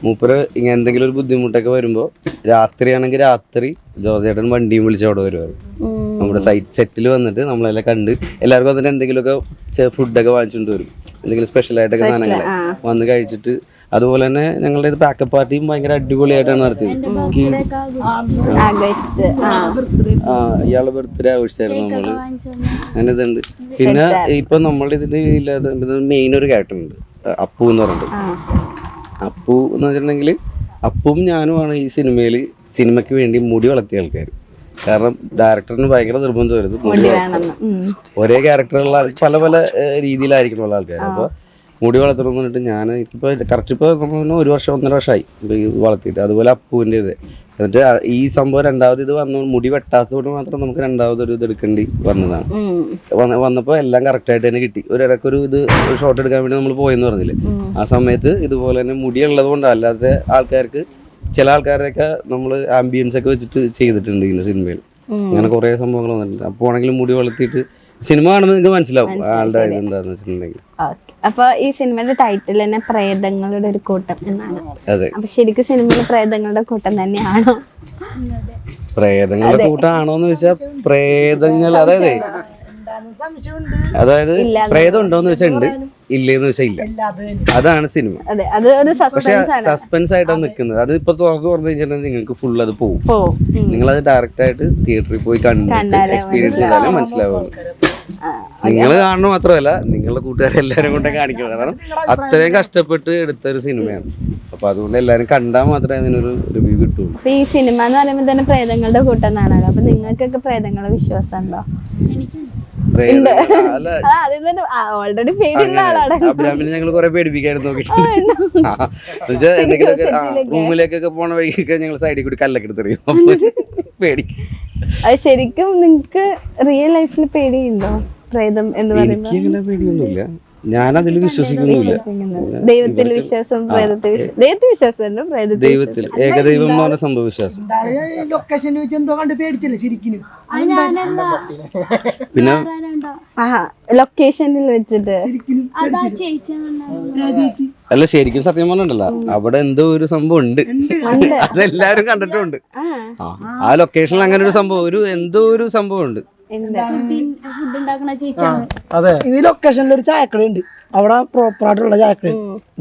മൂപ്പര് ഇങ്ങനെ എന്തെങ്കിലും ഒരു ബുദ്ധിമുട്ടൊക്കെ വരുമ്പോൾ രാത്രിയാണെങ്കിൽ രാത്രി ജോർജ് ഏട്ടൻ വണ്ടിയും വിളിച്ച് അവിടെ വരുമായിരുന്നു. നമ്മുടെ സെറ്റിൽ വന്നിട്ട് നമ്മളെല്ലാം കണ്ട് എല്ലാവർക്കും അതിന് എന്തെങ്കിലുമൊക്കെ ഫുഡൊക്കെ വാങ്ങിച്ചുകൊണ്ട് വരും, എന്തെങ്കിലും സ്പെഷ്യലായിട്ടൊക്കെ സാധനങ്ങൾ വന്ന് കഴിച്ചിട്ട്. അതുപോലെ തന്നെ ഞങ്ങളുടെ പാക്കപ്പ് പാർട്ടിയും ഭയങ്കര അടിപൊളിയായിട്ടാണ് നടത്തിയത്. ഇയാളെ ബർത്ത്ഡേ ആഘോഷിച്ചായിരുന്നു നമ്മള്. അങ്ങനെ ഇതുണ്ട്. പിന്നെ ഇപ്പൊ നമ്മളുടെ ഇതിന്റെ ഇല്ലാതെ മെയിൻ ഒരു ക്യാരക്ടർ ഉണ്ട്, അപ്പു എന്ന് പറഞ്ഞിട്ട്. അപ്പു എന്ന് വെച്ചിട്ടുണ്ടെങ്കിൽ അപ്പും ഞാനുമാണ് ഈ സിനിമയ്ക്ക് വേണ്ടി മുടി വളർത്തിയ ആൾക്കാർ. കാരണം ഡയറക്ടറിന് ഭയങ്കര നിർബന്ധമായിരുന്നു മുടി ഒരേ ക്യാരക്ടറുള്ള പല പല രീതിയിലായിരിക്കണുള്ള ആൾക്കാർ. അപ്പോൾ മുടി വളർത്തണം എന്ന് പറഞ്ഞിട്ട് ഞാൻ എനിക്കിപ്പോൾ കറക്റ്റ് ഇപ്പോൾ നമ്മൾ 1 വർഷം 1.5 വർഷമായി വളർത്തിയിട്ട്. അതുപോലെ അപ്പുവിൻ്റെ എന്നിട്ട് ഈ സംഭവം രണ്ടാമത് ഇത് മുടി വെട്ടാത്തതുകൊണ്ട് മാത്രം നമുക്ക് രണ്ടാമതൊരു ഇത് എടുക്കേണ്ടി വന്നതാണ്. വന്നപ്പോൾ എല്ലാം കറക്റ്റായിട്ട് തന്നെ കിട്ടി. ഇടയ്ക്കൊരു ഷോട്ട് എടുക്കാൻ വേണ്ടി നമ്മൾ പോയെന്ന് പറഞ്ഞില്ലേ, ആ സമയത്ത് ഇതുപോലെ തന്നെ മുടി ഉള്ളത് കൊണ്ടല്ല, അല്ലാതെ ആൾക്കാർക്ക് ചില ആൾക്കാരെയൊക്കെ നമ്മൾ ആംബിയൻസ് ഒക്കെ വെച്ചിട്ട് ചെയ്തിട്ടുണ്ട് ഇങ്ങനെ സിനിമയിൽ. അങ്ങനെ കുറേ സംഭവങ്ങൾ വന്നിട്ടുണ്ട്. അപ്പോൾ ആണെങ്കിലും മുടി വളർത്തിയിട്ട് സിനിമ കാണുമ്പോൾ നിങ്ങൾക്ക് മനസ്സിലാവും ആളുടെ ഇതെന്താന്ന് വെച്ചിട്ടുണ്ടെങ്കിൽ. അപ്പൊ ഈ സിനിമയുടെ ടൈറ്റിൽ തന്നെ പ്രേതങ്ങളുടെ ഒരു കൂട്ടം എന്നാണ്. അതെ. അപ്പൊ ശരിക്കും സിനിമയിൽ പ്രേതങ്ങളുടെ കൂട്ടം തന്നെയാണോ? പ്രേതങ്ങളുടെ കൂട്ടമാണോന്ന് ചോദിച്ചാൽ പ്രേതങ്ങൾ അതായത് പ്രേതം ഉണ്ടോന്ന് വെച്ചാൽ ഉണ്ട്, ഇല്ലേന്ന് വെച്ചാൽ ഇല്ല. അതാണ് സിനിമ. പക്ഷെ സസ്പെൻസ് ആയിട്ടാണ് നിൽക്കുന്നത്. അത് ഇപ്പൊ തുറന്നു കഴിഞ്ഞിട്ടുണ്ടെങ്കിൽ നിങ്ങൾക്ക് ഫുൾ അത് പോകും. നിങ്ങളത് ഡയറക്റ്റ് ആയിട്ട് തിയേറ്ററിൽ പോയി കണ്ടിട്ട് എക്സ്പീരിയൻസ് ചെയ്താലേ മനസ്സിലാവുള്ളൂ. നിങ്ങൾ കാണണം മാത്രമല്ല, നിങ്ങളുടെ കൂട്ടുകാരെല്ലാരും കൊണ്ടേ കാണിക്കണം. കാരണം അത്രയും കഷ്ടപ്പെട്ട് എടുത്തൊരു സിനിമയാണ്. അപ്പൊ അതുകൊണ്ട് എല്ലാരും കണ്ടാൽ മാത്രമേ അതിനൊരു റിവ്യൂ കിട്ടുള്ളൂ. ഈ സിനിമ എന്ന് പറയുമ്പോൾ തന്നെ പ്രേതങ്ങളുടെ കൂട്ടം എന്നാണല്ലോ. അപ്പൊ നിങ്ങൾക്കൊക്കെ പ്രേതങ്ങളെ വിശ്വാസം ഉണ്ടോ? ഓൾറെഡി പേടിയുള്ള ആളാണ്. അബ്രാമിനെ ഞങ്ങൾ കുറെ പേടിപ്പിക്കാനും നോക്കിയിട്ടുണ്ട്. എന്തെങ്കിലുമൊക്കെ റൂമിലേക്കൊക്കെ പോണ വഴിക്കൊക്കെ ഞങ്ങൾ സൈഡിൽ കൂടി കല്ലൊക്കെ എടുത്തെറിയും, പേടിക്കും. അത് ശരിക്കും നിങ്ങക്ക് റിയൽ ലൈഫിൽ പേടിയുണ്ടോ പ്രേതം എന്ന് പറയുന്നത്? എനിക്ക് അങ്ങനെ പേടിയൊന്നുമില്ല. ഞാനതിൽ വിശ്വസിക്കുന്നില്ല. ദൈവത്തിൽ വിശ്വാസം, ദൈവത്തിൽ വിശ്വാസം, ദൈവത്തിൽ ഏകദൈവം എന്ന് പറഞ്ഞ സംഭവ വിശ്വാസം. ലൊക്കേഷൻ വെച്ച് എന്തോ കണ്ട് പേടിച്ചില്ല ശരിക്കും. പിന്നെ ലൊക്കേഷനിൽ വെച്ചിട്ട് അതാ ചേച്ചി അല്ല, ശരിക്കും സത്യം പറഞ്ഞിട്ടല്ല, അവിടെ എന്തോ ഒരു സംഭവം ഉണ്ട്. അതെല്ലാരും കണ്ടിട്ടുണ്ട്. ആ ലൊക്കേഷനിൽ അങ്ങനെ ഒരു സംഭവം, എന്തോ ഒരു സംഭവം ഉണ്ട്. ഫുഡ് ഉണ്ടാക്കണ ചേച്ചിയാണ്. അതെ, ഇത് ലൊക്കേഷനിൽ ഒരു ചായക്കട ഉണ്ട്. അവിടെ പ്രോപ്പറായിട്ടുള്ള ചായക്കട.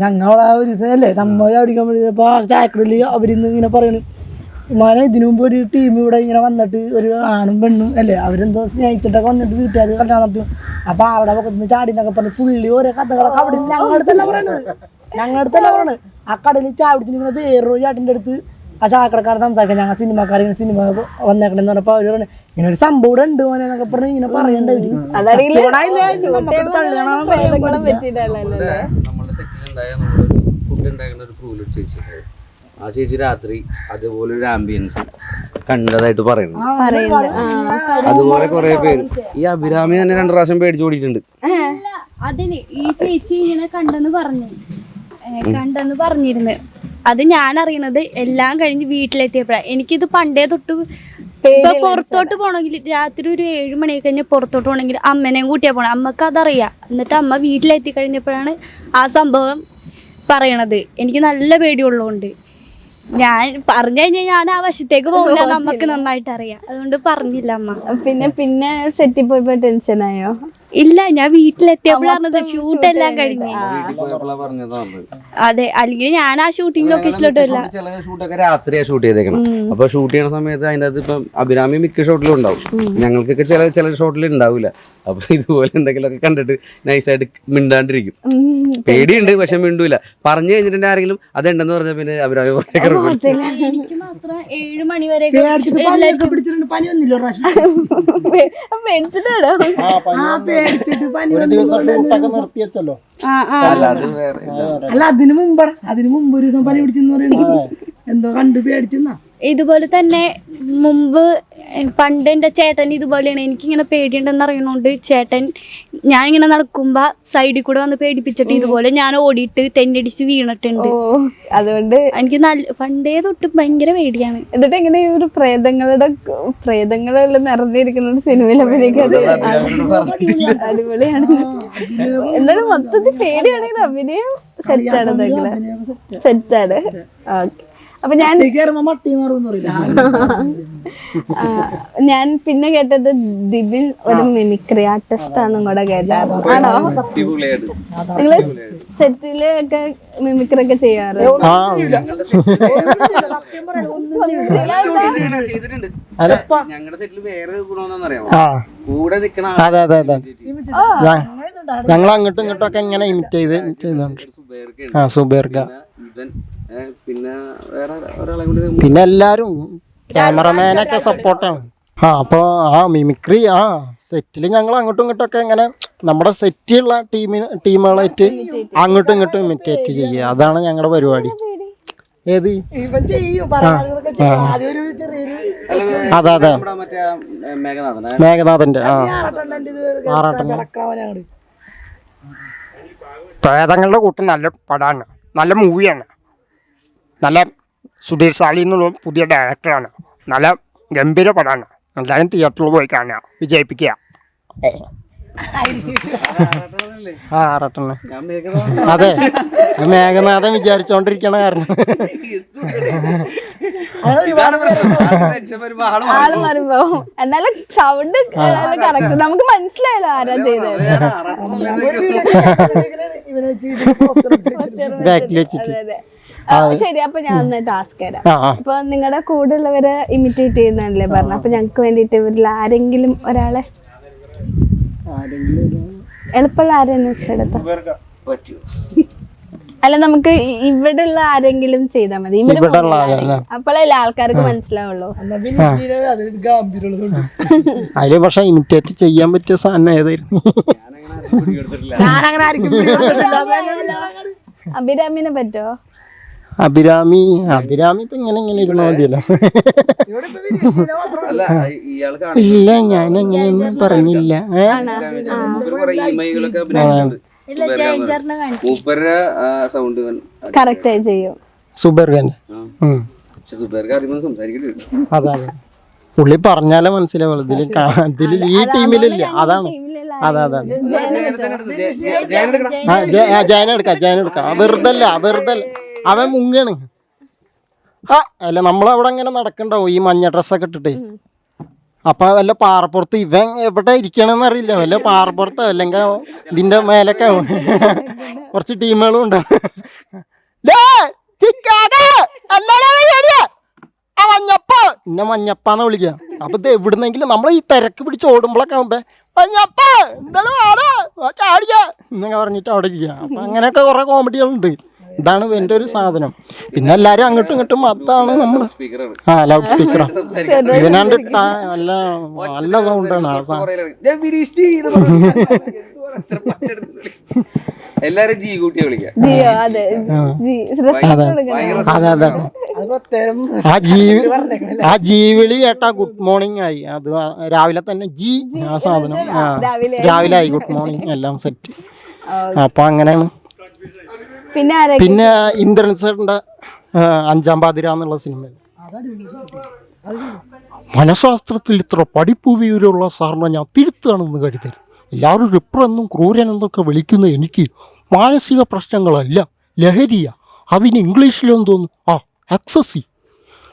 ഞങ്ങളവിടെ ഒരു ദിവസം അല്ലേ നമ്മൾ അടിക്കാൻ വേണ്ടിയപ്പോ ആ ചായക്കടയിൽ അവരിന്ന് ഇങ്ങനെ പറയണു, ഉമ്മാനെ ഇതിനു മുമ്പ് ഒരു ടീം ഇവിടെ ഇങ്ങനെ വന്നിട്ട് ഒരു ആണും പെണ്ണും അല്ലേ അവരെന്തോ സ്നേഹിച്ചിട്ടൊക്കെ വന്നിട്ട് വീട്ടുകാർ കല്യാണം നടത്തും. അപ്പൊ അവിടെ പക്കത്തുനിന്ന് ചാടി എന്നൊക്കെ പറഞ്ഞ് പുള്ളി ഓരോ കഥകളൊക്കെ അവിടെ ഞങ്ങളടുത്തല്ല പറയണത്. ആ കടയിൽ ചായ പിടിച്ചിട്ട് ഇങ്ങനെ വേറൊരു ചാട്ടിൻ്റെ അടുത്ത് ആ ചായക്കടക്കാരെ സംസാരിക്കാം, ഞങ്ങൾ സിനിമക്കാർ ഇങ്ങനെ സിനിമ വന്നേക്കണെന്ന് പറഞ്ഞപ്പോൾ അവർ പറഞ്ഞു ഇങ്ങനെ ഒരു സംഭവം ഇവിടെ ഉണ്ട് മോനെ എന്നൊക്കെ പറഞ്ഞ് ഇങ്ങനെ പറയണ്ടവര്. നമ്മുടെ സെറ്റിലുണ്ടായ ഫുഡ് ഉണ്ടാക്കുന്ന ഒരു ക്രൂല് ചേച്ചി, ആ ചേച്ചി രാത്രി അതുപോലെ ഒരു ആംബിയൻസ് കണ്ടതായിട്ട് പറയുന്നു. അതുപോലെ കുറെ പേര്, ഈ അഭിരാമി തന്നെ 2 പ്രാവശ്യം പേടിച്ചു ഓടിയിട്ടുണ്ട്. അതിന് ഈ ചേച്ചി ഇങ്ങനെ കണ്ടെന്ന് പറഞ്ഞിരുന്നു. അത് ഞാൻ അറിയണത് എല്ലാം കഴിഞ്ഞ് വീട്ടിലെത്തിയപ്പോഴാണ്. എനിക്കിത് പണ്ടേ തൊട്ട് ഇപ്പൊ പുറത്തോട്ട് പോകണമെങ്കിൽ രാത്രി ഒരു 7 മണിയൊക്കെ കഴിഞ്ഞ് പുറത്തോട്ട് പോകണമെങ്കിൽ അമ്മനെയും കൂട്ടിയാ പോകണം. അമ്മക്ക് അതറിയാം. എന്നിട്ട് അമ്മ വീട്ടിലെത്തി കഴിഞ്ഞപ്പോഴാണ് ആ സംഭവം പറയണത്. എനിക്ക് നല്ല പേടിയുള്ളതുകൊണ്ട് ഞാൻ പറഞ്ഞു കഴിഞ്ഞാൽ ഞാൻ ആ വശത്തേക്ക് പോകില്ല, നമുക്ക് നന്നായിട്ട് അറിയാം. അതുകൊണ്ട് പറഞ്ഞില്ല അമ്മ. പിന്നെ സെറ്റിൽ പോയപ്പോ ടെൻഷനായോ? ഇല്ല, ഞാൻ വീട്ടിലെത്തിയപ്പോഴാണ് ഷൂട്ട് എല്ലാം കഴിഞ്ഞ്. അതെ, അല്ലെങ്കിൽ ഞാൻ ആ ഷൂട്ടിംഗ് ലൊക്കേഷനിലോട്ട് വരില്ല. ചില ഷൂട്ടൊക്കെ രാത്രിയാ ഷൂട്ട് ചെയ്തേക്കണം. അപ്പൊ ഷൂട്ട് ചെയ്യണ സമയത്ത് അതിൻ്റെ അകത്ത് ഇപ്പം അഭിരാമി മിക്ക ഷോട്ടിലും ഉണ്ടാവും, ഞങ്ങൾക്കൊക്കെ ചില ഷോട്ടിൽ ഉണ്ടാവില്ല. അപ്പൊ ഇതുപോലെ എന്തെങ്കിലുമൊക്കെ കണ്ടിട്ട് നൈസായിട്ട് മിണ്ടാണ്ടിരിക്കും. പേടിയുണ്ട് പക്ഷെ മിണ്ടൂല. പറഞ്ഞു കഴിഞ്ഞിട്ട് ആരെങ്കിലും അതുണ്ടെന്ന് പറഞ്ഞ പിന്നെ അഭിരാമി പുറത്തേക്ക് ഇറങ്ങും. എനിക്ക് മാത്രം 7 മണി വരെ പനി വന്നില്ല പേടിച്ചിട്ടാണോ? ഒരു ദിവസം ഷൂട്ടൊക്കെ നിർത്തിയല്ലോ. അല്ല അതിനു മുമ്പ് ഒരു ദിവസം പനി പിടിച്ചെന്ന് പറയുന്നത് എന്തോ കണ്ടു പേടിച്ചെന്നാ. ഇതുപോലെ തന്നെ മുമ്പ് പണ്ട് എൻ്റെ ചേട്ടൻ ഇതുപോലെയാണ്. എനിക്കിങ്ങനെ പേടിയുണ്ടെന്ന് അറിയണോണ്ട് ചേട്ടൻ ഞാനിങ്ങനെ നടക്കുമ്പോ സൈഡിൽ കൂടെ വന്ന് പേടിപ്പിച്ചിട്ട് ഇതുപോലെ ഞാൻ ഓടിയിട്ട് തെന്നടിച്ച് വീണിട്ടുണ്ട്. അതുകൊണ്ട് എനിക്ക് പണ്ടേ തൊട്ട് ഭയങ്കര പേടിയാണ്. എന്നിട്ട് എങ്ങനെ ഈ ഒരു പ്രേതങ്ങളെല്ലാം നിറഞ്ഞിരിക്കുന്ന സിനിമയിൽ അഭിനയിക്കാതെ അടിപൊളിയാണ്. എന്നാലും മൊത്തത്തിൽ പേടിയാണെങ്കിൽ അഭിനയം സെറ്റാണ്. ഓക്കെ, അപ്പൊ ഞാൻ പിന്നെ കേട്ടത് ദിബിൻ ഒരു മിമിക്രി ആർട്ടിസ്റ്റ് ആണെന്നും കൂടെ കേട്ടായിരുന്നു. ആണോ? നിങ്ങള് സെറ്റില് ഒക്കെ മിമിക്രി ഒക്കെ ചെയ്യാറ്? ഞങ്ങളുടെ സെറ്റിൽ വേറെ ഗുണമെന്നറിയാമോ? കൂടെ നിക്കണ ഞങ്ങൾ അങ്ങോട്ടും ഇങ്ങോട്ടും ഒക്കെ ഇങ്ങനെ ഇമിറ്റേറ്റ് ചെയ്തുണ്ട്. സുബേർക്ക, പിന്നെ വേറെ ഒരാളെ കൂടി, പിന്നെ എല്ലാരും ക്യാമറമാനൊക്കെ സപ്പോർട്ടാണ്. അപ്പോൾ മിമിക്രി സെറ്റിൽ ഞങ്ങൾ അങ്ങോട്ടും ഇങ്ങോട്ടും ഒക്കെ ഇങ്ങനെ നമ്മുടെ സെറ്റിലുള്ള ടീമുകളായിട്ട് അങ്ങോട്ടും ഇങ്ങോട്ടും ഇമിറ്റേറ്റ് ചെയ്യുക, അതാണ് ഞങ്ങളുടെ പരിപാടി. ഏത് അതെ മേഘനാഥന്റെ പ്രേതങ്ങളുടെ കൂട്ടം നല്ല പടമാണ്, നല്ല മൂവിയാണ്. നല്ല സുധീർ സാലി എന്നുള്ള പുതിയ ഡയറക്ടറാണ്. നല്ല ഗംഭീര പടമാണ്. എല്ലാവരും തിയേറ്ററിൽ പോയി കാണുക, വിജയിപ്പിക്കുക. അതെ, മേഘനാഥൻ വിചാരിച്ചോണ്ടിരിക്കണ കാരണം ആള് മാറുമ്പോ എന്നാലും സൗണ്ട് കറക്റ്റ് നമുക്ക് മനസ്സിലായല്ലോ ആരാ ചെയ്തത്. ബാക്കിൽ വെച്ചിട്ട് ശരി, അപ്പൊ ഞാൻ ഒന്ന് ടാസ്ക് തരാം. അപ്പൊ നിങ്ങളുടെ കൂടെ ഉള്ളവരെ ഇമിറ്റേറ്റ് ചെയ്യുന്നല്ലേ പറഞ്ഞ, അപ്പൊ ഞങ്ങക്ക് വേണ്ടിട്ട് ഇവരിൽ ആരെങ്കിലും ഒരാളെ എളുപ്പമുള്ള ആരെന്ന് വെച്ചെടുത്ത അല്ല, നമുക്ക് ഇവിടെ ഉള്ള ആരെങ്കിലും ചെയ്താൽ മതി. അപ്പോഴല്ലേ ആൾക്കാർക്ക് മനസ്സിലാവുള്ളൂ. അതില് പക്ഷെ ഇമിറ്റേറ്റ് ചെയ്യാൻ പറ്റിയ സാധനം ഏതായിരുന്നു? അഭിരാമിനെ പറ്റോ? അഭിരാമി ഇപ്പൊ ഇങ്ങനെ ഇരുന്ന മതിയല്ലോ. ഇല്ല, ഞാൻ അങ്ങനെയൊന്നും പറഞ്ഞില്ല. ഇല്ല ജയഞ്ചേട്ടനെ കാണിച്ചു. മൂപ്പരുടെ സൗണ്ട് കറക്റ്റ് ആയി ചെയ്യും. സുബർഗൻ പക്ഷെ സുബേർക്ക് ആദ്യം സംസാരിക്കേണ്ടി അതെ അതെ പുള്ളി പറഞ്ഞാലേ മനസ്സിലാവുള്ളൂ. ഇതില് ഈ ടീമിലില്ല. അതാണ് അതെ അതെ ജയനെടുക്കാം. വെറുതെ അവൻ മുങ്ങാണ്. അല്ല നമ്മളവിടെ ഇങ്ങനെ നടക്കണ്ടാവും ഈ മഞ്ഞ ഡ്രസ്സൊക്കെ ഇട്ടിട്ടേ. അപ്പൊ വല്ല പാറപ്പുറത്ത് ഇവൻ എവിടെ ഇരിക്കണമെന്ന് അറിയില്ല. വല്ല പാറപ്പുറത്തോ അല്ലെങ്കിൽ ഇതിന്റെ മേലൊക്കെ കുറച്ച് ടീമുകളും ഉണ്ടാവും. എന്നെ മഞ്ഞപ്പാന്ന് വിളിക്കുക. അപ്പൊ ഇത് എവിടുന്നെങ്കിലും നമ്മൾ ഈ തിരക്ക് പിടിച്ച് ഓടുമ്പോഴൊക്കെ ആവുമ്പോ മഞ്ഞപ്പ എന്താണ് ചാടിക്ക എന്നൊക്കെ പറഞ്ഞിട്ട് അവിടെ ഇരിക്കുക. അപ്പൊ അങ്ങനെയൊക്കെ കുറെ കോമഡികളുണ്ട്. ഇതാണ് എൻ്റെ ഒരു സാധനം. പിന്നെ എല്ലാരും അങ്ങോട്ടും ഇങ്ങോട്ടും അതാണ് നമ്മള് ലൗഡ് സ്പീക്കറാണ്. ഇവനാണ്ട് നല്ല നല്ല സൗണ്ടാണ് ആ എല്ലാരും ജി കൂട്ടി വിളിക്കാം. ജിയോ അതെ അതെ ആ ജീവിളി കേട്ടാ ഗുഡ് മോർണിംഗ് ആയി. അത് രാവിലെ തന്നെ ജി ആ സാധനം രാവിലെ ആയി ഗുഡ് മോർണിംഗ് എല്ലാം സെറ്റ്. അപ്പൊ അങ്ങനെയാണ്. പിന്നെ ഇന്ദ്രൻസറിന്റെ 5-ാം പാതിര എന്നുള്ള സിനിമയിൽ മനഃശാസ്ത്രത്തിൽ ഇത്ര പഠിപ്പ് വിവരമുള്ള സാറിനെ ഞാൻ തിരുത്താണെന്ന് കരുതരുത്. എല്ലാവരും റിപ്രെന്നും ക്രൂരനെന്നൊക്കെ വിളിക്കുന്ന എനിക്ക് മാനസിക പ്രശ്നങ്ങളല്ല, ലഹരിയ. അതിന് ഇംഗ്ലീഷിലെന്തോന്നു എക്സസീവ്.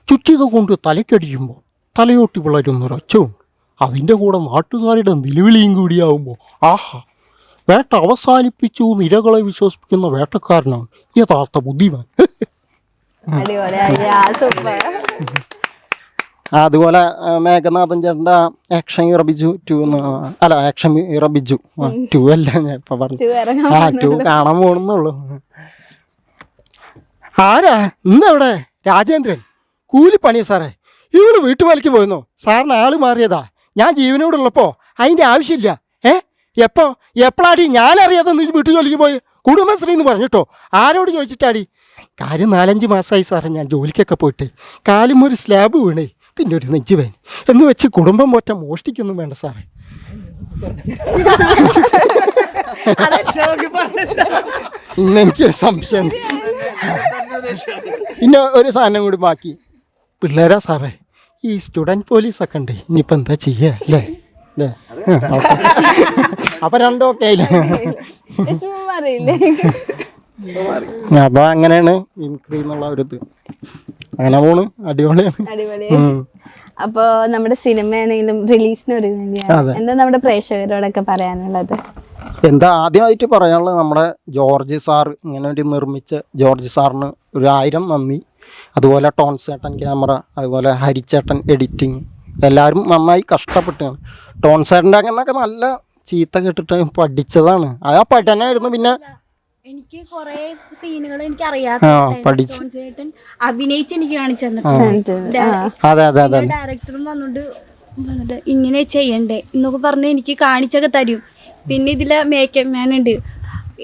ചുറ്റിക കൊണ്ട് തലക്കടിക്കുമ്പോൾ തലയോട്ടി പിളരുന്നൊരൊച്ചയുണ്ട്. അതിൻ്റെ കൂടെ നാട്ടുകാരുടെ നിലവിളിയും കൂടിയാവുമ്പോൾ ആഹാ, വേട്ട അവസാനിപ്പിച്ചു നിരകളെ വിശ്വസിപ്പിക്കുന്ന വേട്ടക്കാരനാണ് യഥാർത്ഥ ബുദ്ധിമാൻ. അതുപോലെ മേഘനാഥൻ ചേട്ടൻ്റെ ആക്ഷൻ ഇറബിജു 2 അല്ല ആക്ഷൻ ഇറബിജു 2 അല്ല ഞാൻ ഇപ്പൊ പറഞ്ഞു 2 കാണാൻ പോണെന്നുള്ളു. ആരാ ഇന്നെവിടെ? രാജേന്ദ്രൻ കൂലിപ്പണിയ സാറേ. ഇവള് വീട്ടുപാലിക്ക് പോയെന്നോ? സാറിന് ആള് മാറിയതാ. ഞാൻ ജീവനോടുള്ളപ്പോ അതിന്റെ ആവശ്യമില്ല. എപ്പോഴാടി ഞാനറിയാതെ നീ വീട്ടു ജോലിക്ക് പോയി? കുടുംബശ്രീ എന്ന് പറഞ്ഞിട്ടോ? ആരോട് ചോദിച്ചിട്ടാടി? കാര്യം 4-5 മാസമായി സാറേ ഞാൻ ജോലിക്കൊക്കെ പോയിട്ട്. കാലും ഒരു സ്ലാബ് വീണേ, പിന്നെ ഒരു നെഞ്ചുവേൻ എന്ന് വെച്ച് കുടുംബം പോറ്റ മോഷ്ടിക്കൊന്നും വേണ്ട സാറേ. ഇന്നെനിക്കൊരു സംശയം. പിന്നെ ഒരു സാധനം കൂടി ബാക്കി. പിള്ളേരാ സാറേ, ഈ സ്റ്റുഡൻറ് പോലീസൊക്കെ ഉണ്ട്. ഇനിയിപ്പോൾ എന്താ ചെയ്യുക അല്ലേ? അപ്പൊ രണ്ടും ഒക്കെ ആയില്ലേ? അപ്പൊ അങ്ങനെയാണ് മിമിക്രി എന്നുള്ള ഒരു ഇത്. അങ്ങനെ പോണ്. അടിപൊളിയാണ്. അപ്പൊ നമ്മുടെ സിനിമയാണെങ്കിലും റിലീസിന് ഒരുങ്ങുകയാണ്. എന്താ നമ്മുടെ പ്രേക്ഷകരോടൊക്കെ പറയാനുള്ളത്? എന്താ ആദ്യമായിട്ട് പറയാനുള്ളത്, നമ്മുടെ ജോർജ് സാർ ഇങ്ങനെ ഒരു നിർമ്മിച്ച ജോർജ് സാറിന് 1000 നന്ദി. അതുപോലെ ടോൺസേട്ടൻ ക്യാമറ, അതുപോലെ ഹരിച്ചേട്ടൻ എഡിറ്റിങ്, എല്ലാവരും നന്നായി കഷ്ടപ്പെട്ടാണ്. ടോൺസേട്ടൻ്റെ അങ്ങനെയൊക്കെ നല്ല ചീത്ത കേട്ടിട്ട് പഠിച്ചതാണ്. ആ പഠനമായിരുന്നു. പിന്നെ എനിക്ക് കുറെ സീനുകൾ എനിക്ക് അറിയാത്ത അഭിനയിച്ച് എനിക്ക് കാണിച്ചു തന്നിട്ടുണ്ട്. ഡയറക്ടറും വന്നിട്ട് ഇങ്ങനെ ചെയ്യണ്ടേ എന്നൊക്കെ പറഞ്ഞ് എനിക്ക് കാണിച്ചൊക്കെ തരും. പിന്നെ ഇതിലെ മേക്കപ്പ് മാൻ ഉണ്ട്.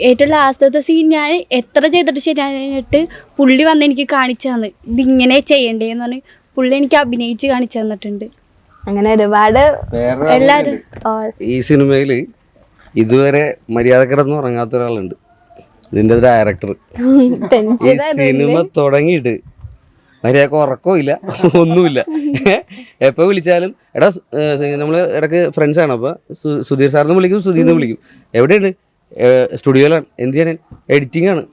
ഏറ്റവും ലാസ്റ്റത്തെ സീൻ ഞാൻ എത്ര ചെയ്തിട്ട് ശരിയായിട്ട് പുള്ളി വന്ന് എനിക്ക് കാണിച്ചു തന്നു ഇതിങ്ങനെ ചെയ്യണ്ടേ എന്ന് പറഞ്ഞ് പുള്ളി എനിക്ക് അഭിനയിച്ച് കാണിച്ചു തന്നിട്ടുണ്ട്. അങ്ങനെ ഒരുപാട് എല്ലാവരും ഈ സിനിമയില് ഇതുവരെ മര്യാദക്കിടന്ന് ഉറങ്ങാത്ത ഒരാളുണ്ട്. ഇതിന്റെ ഡയറക്ടർ ഈ സിനിമ തുടങ്ങിയിട്ട് മര്യാദക്ക് ഉറക്കമില്ല, ഒന്നുമില്ല. എപ്പോൾ വിളിച്ചാലും എടാ നമ്മൾ ഇടയ്ക്ക് ഫ്രണ്ട്സാണ്. അപ്പോൾ സുധീർ സാറിന് വിളിക്കും, സുധീർന്ന് വിളിക്കും. എവിടെയാണ്? സ്റ്റുഡിയോയിലാണ്. എന്ത് ചെയ്യാൻ? എഡിറ്റിംഗ് ആണ്.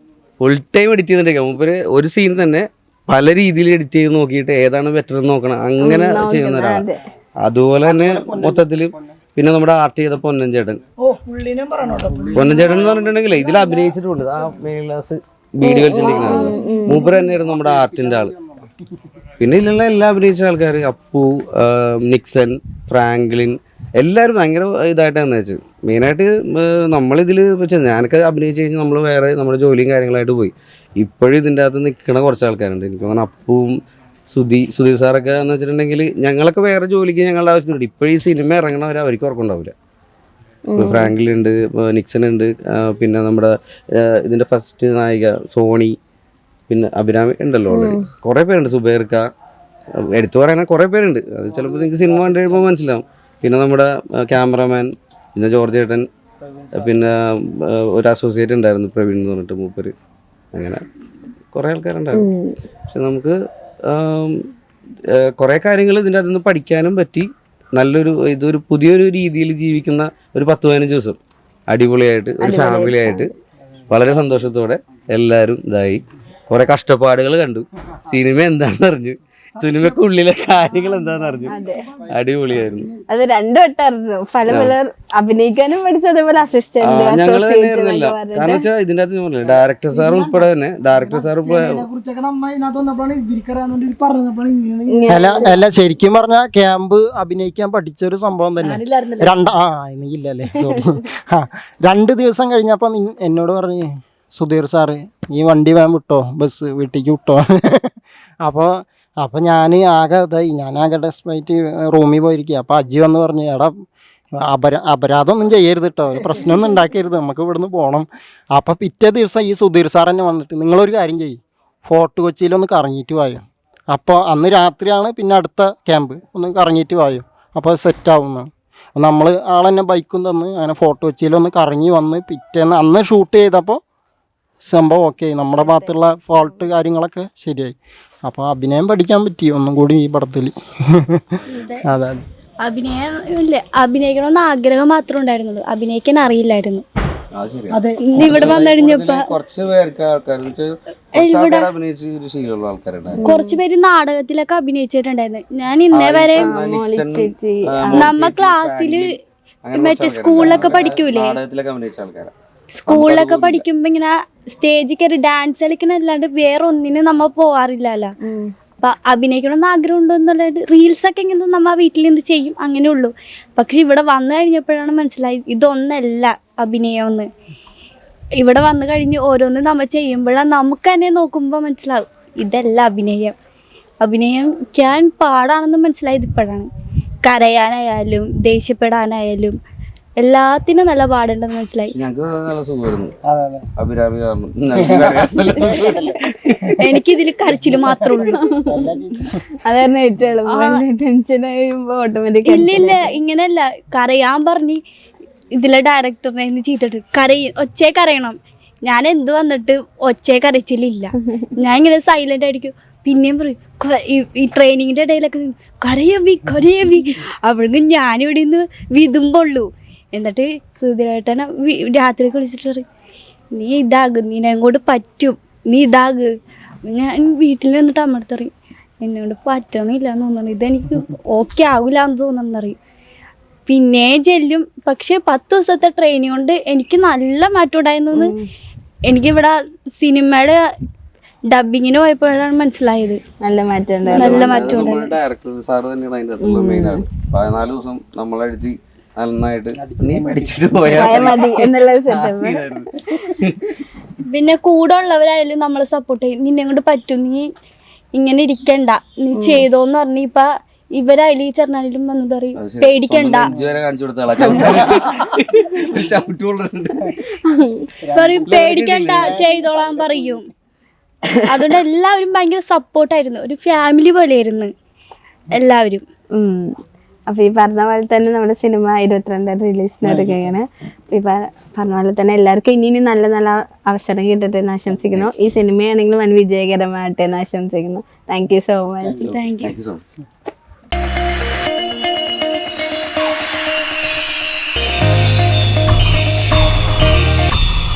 ഫുൾ ടൈം എഡിറ്റ് ചെയ്തിട്ടുണ്ടെങ്കിൽ മൂപ്പര് ഒരു സീൻ തന്നെ പല രീതിയിൽ എഡിറ്റ് ചെയ്ത് നോക്കിയിട്ട് ഏതാണ് ബെറ്റർ എന്ന് നോക്കണം. അങ്ങനെ ചെയ്യുന്ന ഒരാളാണ്. അതുപോലെ തന്നെ മൊത്തത്തിൽ പിന്നെ നമ്മുടെ ആർട്ട് ചെയ്ത പൊന്നൻ ചേട്ടൻ എന്ന് പറഞ്ഞിട്ടുണ്ടെങ്കിൽ ഇതിൽ അഭിനയിച്ചിട്ടുണ്ട്. ആ മെയിൻ ക്ലാസ് വീഡിയോ കളിച്ചിട്ടുണ്ടെങ്കിൽ മൂപ്പർ തന്നെയായിരുന്നു നമ്മുടെ ആർട്ടിന്റെ ആള്. പിന്നെ ഇതിലുള്ള എല്ലാ അഭിനയിച്ച ആൾക്കാർ, അപ്പു, നിക്സൺ, ഫ്രാങ്ക്ലിൻ, എല്ലാവരും ഭയങ്കര ഇതായിട്ടാണ് വെച്ചത്. മെയിനായിട്ട് നമ്മളിതിൽ വെച്ചാൽ ഞാനൊക്കെ അഭിനയിച്ച് കഴിഞ്ഞാൽ നമ്മൾ വേറെ നമ്മുടെ ജോലിയും കാര്യങ്ങളായിട്ട് പോയി. ഇപ്പോഴും ഇതിൻ്റെ അകത്ത് നിൽക്കണ കുറച്ച് ആൾക്കാരുണ്ട്. എനിക്ക് തോന്നുന്നു അപ്പുവും സുധീർ സാറൊക്കെ എന്ന് വെച്ചിട്ടുണ്ടെങ്കിൽ ഞങ്ങളൊക്കെ വേറെ ജോലിക്ക് ഞങ്ങളുടെ ആവശ്യത്തിനുണ്ട്. ഇപ്പോഴും ഈ സിനിമ ഇറങ്ങണവർ അവർക്ക് ഉറക്കമുണ്ടാവില്ല. ഫ്രാങ്ക്ലിൻ ഉണ്ട്, നിക്സൺ ഉണ്ട്, പിന്നെ നമ്മുടെ ഇതിൻ്റെ ഫസ്റ്റ് നായിക സോണി, പിന്നെ അഭിരാമി ഉണ്ടല്ലോ ഓൾറെഡി. കുറേ പേരുണ്ട്. സുബൈർക്ക, എടുത്തു പറയാൻ കുറേ പേരുണ്ട്. അത് ചിലപ്പോൾ നിങ്ങൾക്ക് സിനിമ കണ്ടു കഴിയുമ്പോൾ മനസ്സിലാവും. പിന്നെ നമ്മുടെ ക്യാമറമാൻ, പിന്നെ ജോർജ് ചേട്ടൻ, പിന്നെ ഒരു അസോസിയേറ്റ് ഉണ്ടായിരുന്നു, പ്രവീൺ എന്ന് പറഞ്ഞിട്ട് മൂപ്പര്. അങ്ങനെ കുറേ ആൾക്കാരുണ്ടായിരുന്നു. പക്ഷെ നമുക്ക് കുറേ കാര്യങ്ങൾ ഇതിൻ്റെ അകത്തുനിന്ന് പഠിക്കാനും പറ്റി. ഇതൊരു പുതിയൊരു രീതിയിൽ ജീവിക്കുന്ന ഒരു 10-15 ദിവസം അടിപൊളിയായിട്ട് ഒരു ഫാമിലി ആയിട്ട് വളരെ സന്തോഷത്തോടെ എല്ലാവരും ഇതായി. കുറെ കഷ്ടപ്പാടുകൾ കണ്ടു, സിനിമ എന്താണെന്ന് അറിഞ്ഞു, സിനിമക്കുള്ളിലെ കാര്യങ്ങൾ എന്താണെന്ന് അറിഞ്ഞു. അടിപൊളിയായിരുന്നു. അത് 2 വട്ടം അറിഞ്ഞു. പല അഭിനയിക്കാനും പഠിച്ചു, അതേപോലെ അസിസ്റ്റന്റ്. ഞങ്ങൾ തന്നെയായിരുന്നില്ല. കാരണം വെച്ചാൽ ഇതിന്റെ അകത്ത് ഡയറക്ടർ സാർ ഉൾപ്പെടെ തന്നെ അല്ല ശരിക്കും പറഞ്ഞാൽ ക്യാമ്പ് അഭിനയിക്കാൻ പഠിച്ച ഒരു സംഭവം തന്നെ. ഇല്ലല്ലേ, സോറി. 2 ദിവസം കഴിഞ്ഞപ്പോ എന്നോട് പറഞ്ഞു, സുധീർ സാറ് ഈ വണ്ടി വേഗം വിട്ടോ, ബസ് വീട്ടിലേക്ക് വിട്ടോ. അപ്പോൾ ഞാൻ ആകെ ഡെസ്പൈറ്റ് റൂമിൽ പോയിരിക്കുക. അപ്പോൾ അജി വന്ന് പറഞ്ഞു, എടാ അപരാധമൊന്നും ചെയ്യരുത് കേട്ടോ, ഒരു പ്രശ്നമൊന്നും ഉണ്ടാക്കരുത്, നമുക്ക് ഇവിടുന്ന് പോകണം. അപ്പോൾ പിറ്റേ ദിവസം ഈ സുധീർ സാർ തന്നെ വന്നിട്ട്, നിങ്ങളൊരു കാര്യം ചെയ്യും, ഫോർട്ട് കൊച്ചിയിലൊന്ന് കറങ്ങിയിട്ട് വായോ. അപ്പോൾ അന്ന് രാത്രിയാണ് പിന്നെ അടുത്ത ക്യാമ്പ്, ഒന്ന് കറങ്ങിയിട്ട് വായോ, അപ്പോൾ സെറ്റാവുന്നതാണ്. നമ്മൾ ആളെന്നെ ബൈക്കും തന്ന് അങ്ങനെ ഫോർട്ട് കൊച്ചിയിലൊന്ന് കറങ്ങി വന്ന് പിറ്റേന്ന് അന്ന് ഷൂട്ട് ചെയ്തപ്പോൾ സംഭവം ഓക്കെ, നമ്മുടെ ഭാഗത്തുള്ള ഫോൾട്ട് കാര്യങ്ങളൊക്കെ ശരിയായി. അപ്പോൾ അഭിനയം പഠിക്കാൻ പറ്റി ഒന്നും കൂടി ഈ പടത്തിൽ. അതെ, അഭിനയിക്കണമെന്ന് ആഗ്രഹം മാത്രമേ ഉണ്ടായിരുന്നുള്ളൂ, അഭിനയിക്കാൻ അറിയില്ലായിരുന്നു. ഇവിടെ വന്നു കഴിഞ്ഞപ്പോ കുറച്ചു പേര് നാടകത്തിലൊക്കെ അഭിനയിച്ചിട്ടുണ്ടായിരുന്നു. ഞാൻ ഇന്നേ വരെ നമ്മ ക്ലാസ്സില് മറ്റേ സ്കൂളിലൊക്കെ പഠിക്കൂലേ, സ്കൂളിലൊക്കെ പഠിക്കുമ്പോ ഇങ്ങനെ സ്റ്റേജിൽ കയറി ഡാൻസ് കളിക്കണല്ലാണ്ട് വേറെ ഒന്നിനും നമ്മ പോവാറില്ലല്ലോ. അപ്പൊ അഭിനയിക്കണമെന്ന് ആഗ്രഹം ഉണ്ടോ എന്നുള്ളത് റീൽസ് ഒക്കെ ഇങ്ങനെ നമ്മ വീട്ടിൽ നിന്ന് ചെയ്യും, അങ്ങനെ ഉള്ളൂ. പക്ഷെ ഇവിടെ വന്നു കഴിഞ്ഞപ്പോഴാണ് മനസ്സിലായി ഇതൊന്നല്ല അഭിനയമെന്ന്. ഇവിടെ വന്നു കഴിഞ്ഞ് ഓരോന്ന് നമ്മ ചെയ്യുമ്പോഴാണ് നമുക്ക് തന്നെ നോക്കുമ്പോൾ മനസ്സിലാവും ഇതല്ല അഭിനയം. അഭിനയിക്കാൻ പാടാണെന്ന് മനസ്സിലായത് ഇപ്പോഴാണ്. കരയാനായാലും ദേഷ്യപ്പെടാനായാലും എല്ലാത്തിനും നല്ല പാടുണ്ടെന്ന് മനസ്സിലായി. എനിക്കിതിൽ കരച്ചില് മാത്രമേ ഉള്ളൂ. ഇല്ലില്ല, ഇങ്ങനെയല്ല. കരയാൻ പറഞ്ഞ് ഇതിലെ ഡയറക്ടറിനെ ചെയ്തിട്ട് ഒച്ചയെ കരയണം. ഞാൻ എന്ത് വന്നിട്ട് ഒച്ചയെ കരച്ചിലില്ല, ഞാൻ ഇങ്ങനെ സൈലന്റ് ആയിരിക്കും. പിന്നെയും പറയും ഈ ട്രെയിനിങ്ങിന്റെ ഇടയിലൊക്കെ കരയവി അവിടേക്കും ഞാനിവിടെ നിന്ന് വിതുമ്പുള്ളൂ. എന്നിട്ട് സുധീരേട്ടനെ രാത്രി വിളിച്ചിട്ട് പറയും, നീ ഇതാകും, നിന്നെങ്ങോട്ട് പറ്റും, നീ ഇതാകും. ഞാൻ വീട്ടിൽ നിന്നിട്ട് അമ്മടുത്ത് പറയും, എന്നോട് പറ്റണില്ല എന്ന് തോന്നണം, ഇതെനിക്ക് ഓക്കെ ആവില്ല എന്ന് തോന്നണമെന്നറിയും. പിന്നെ ചെല്ലും. പക്ഷെ 10 ദിവസത്തെ ട്രെയിനിങ് കൊണ്ട് എനിക്ക് നല്ല മാറ്റം ഉണ്ടായിരുന്നു. എനിക്കിവിടെ സിനിമയുടെ ഡബിങ്ങിന് പോയപ്പോഴാണ് മനസ്സിലായത് നല്ല മാറ്റം ഡയറക്ടർ സാർ തന്നെയാണ് അതിന്റെ അകത്തുള്ള മെയിൻ ആള്. 14 ദിവസം നമ്മളെഴുതി നന്നായിട്ട് നീ പഠിച്ചിട്ട് പോയാൽ മതി എന്നുള്ള. പിന്നെ കൂടെ ഉള്ളവരായാലും നമ്മളെ സപ്പോർട്ട് ചെയ്യും. നിന്നെ കൊണ്ട് പറ്റും, നീ ഇങ്ങനെ ഇരിക്കണ്ട, നീ ചെയ്തോന്ന് പറഞ്ഞ് ഇപ്പൊ ഇവരായാലും ഈ ചെറുനാളിലും വന്നു പറയും പേടിക്കണ്ട, പറയും പേടിക്കണ്ട ചെയ്തോളാൻ പറയും. അതുകൊണ്ട് എല്ലാവരും ഭയങ്കര സപ്പോർട്ടായിരുന്നു, ഒരു ഫാമിലി പോലെയായിരുന്നു എല്ലാവരും. അപ്പൊ ഈ പറഞ്ഞ പോലെ തന്നെ നമ്മുടെ സിനിമ 22 റിലീസിനൊരുക്കുകയാണ്. ഈ പറഞ്ഞ പോലെ തന്നെ എല്ലാവർക്കും ഇനി നല്ല നല്ല അവസരം കിട്ടട്ടെ എന്ന് ആശംസിക്കുന്നു. ഈ സിനിമയാണെങ്കിലും വൻ വിജയകരമാകട്ടെ എന്ന് ആശംസിക്കുന്നു. Thank you so much. Thank you.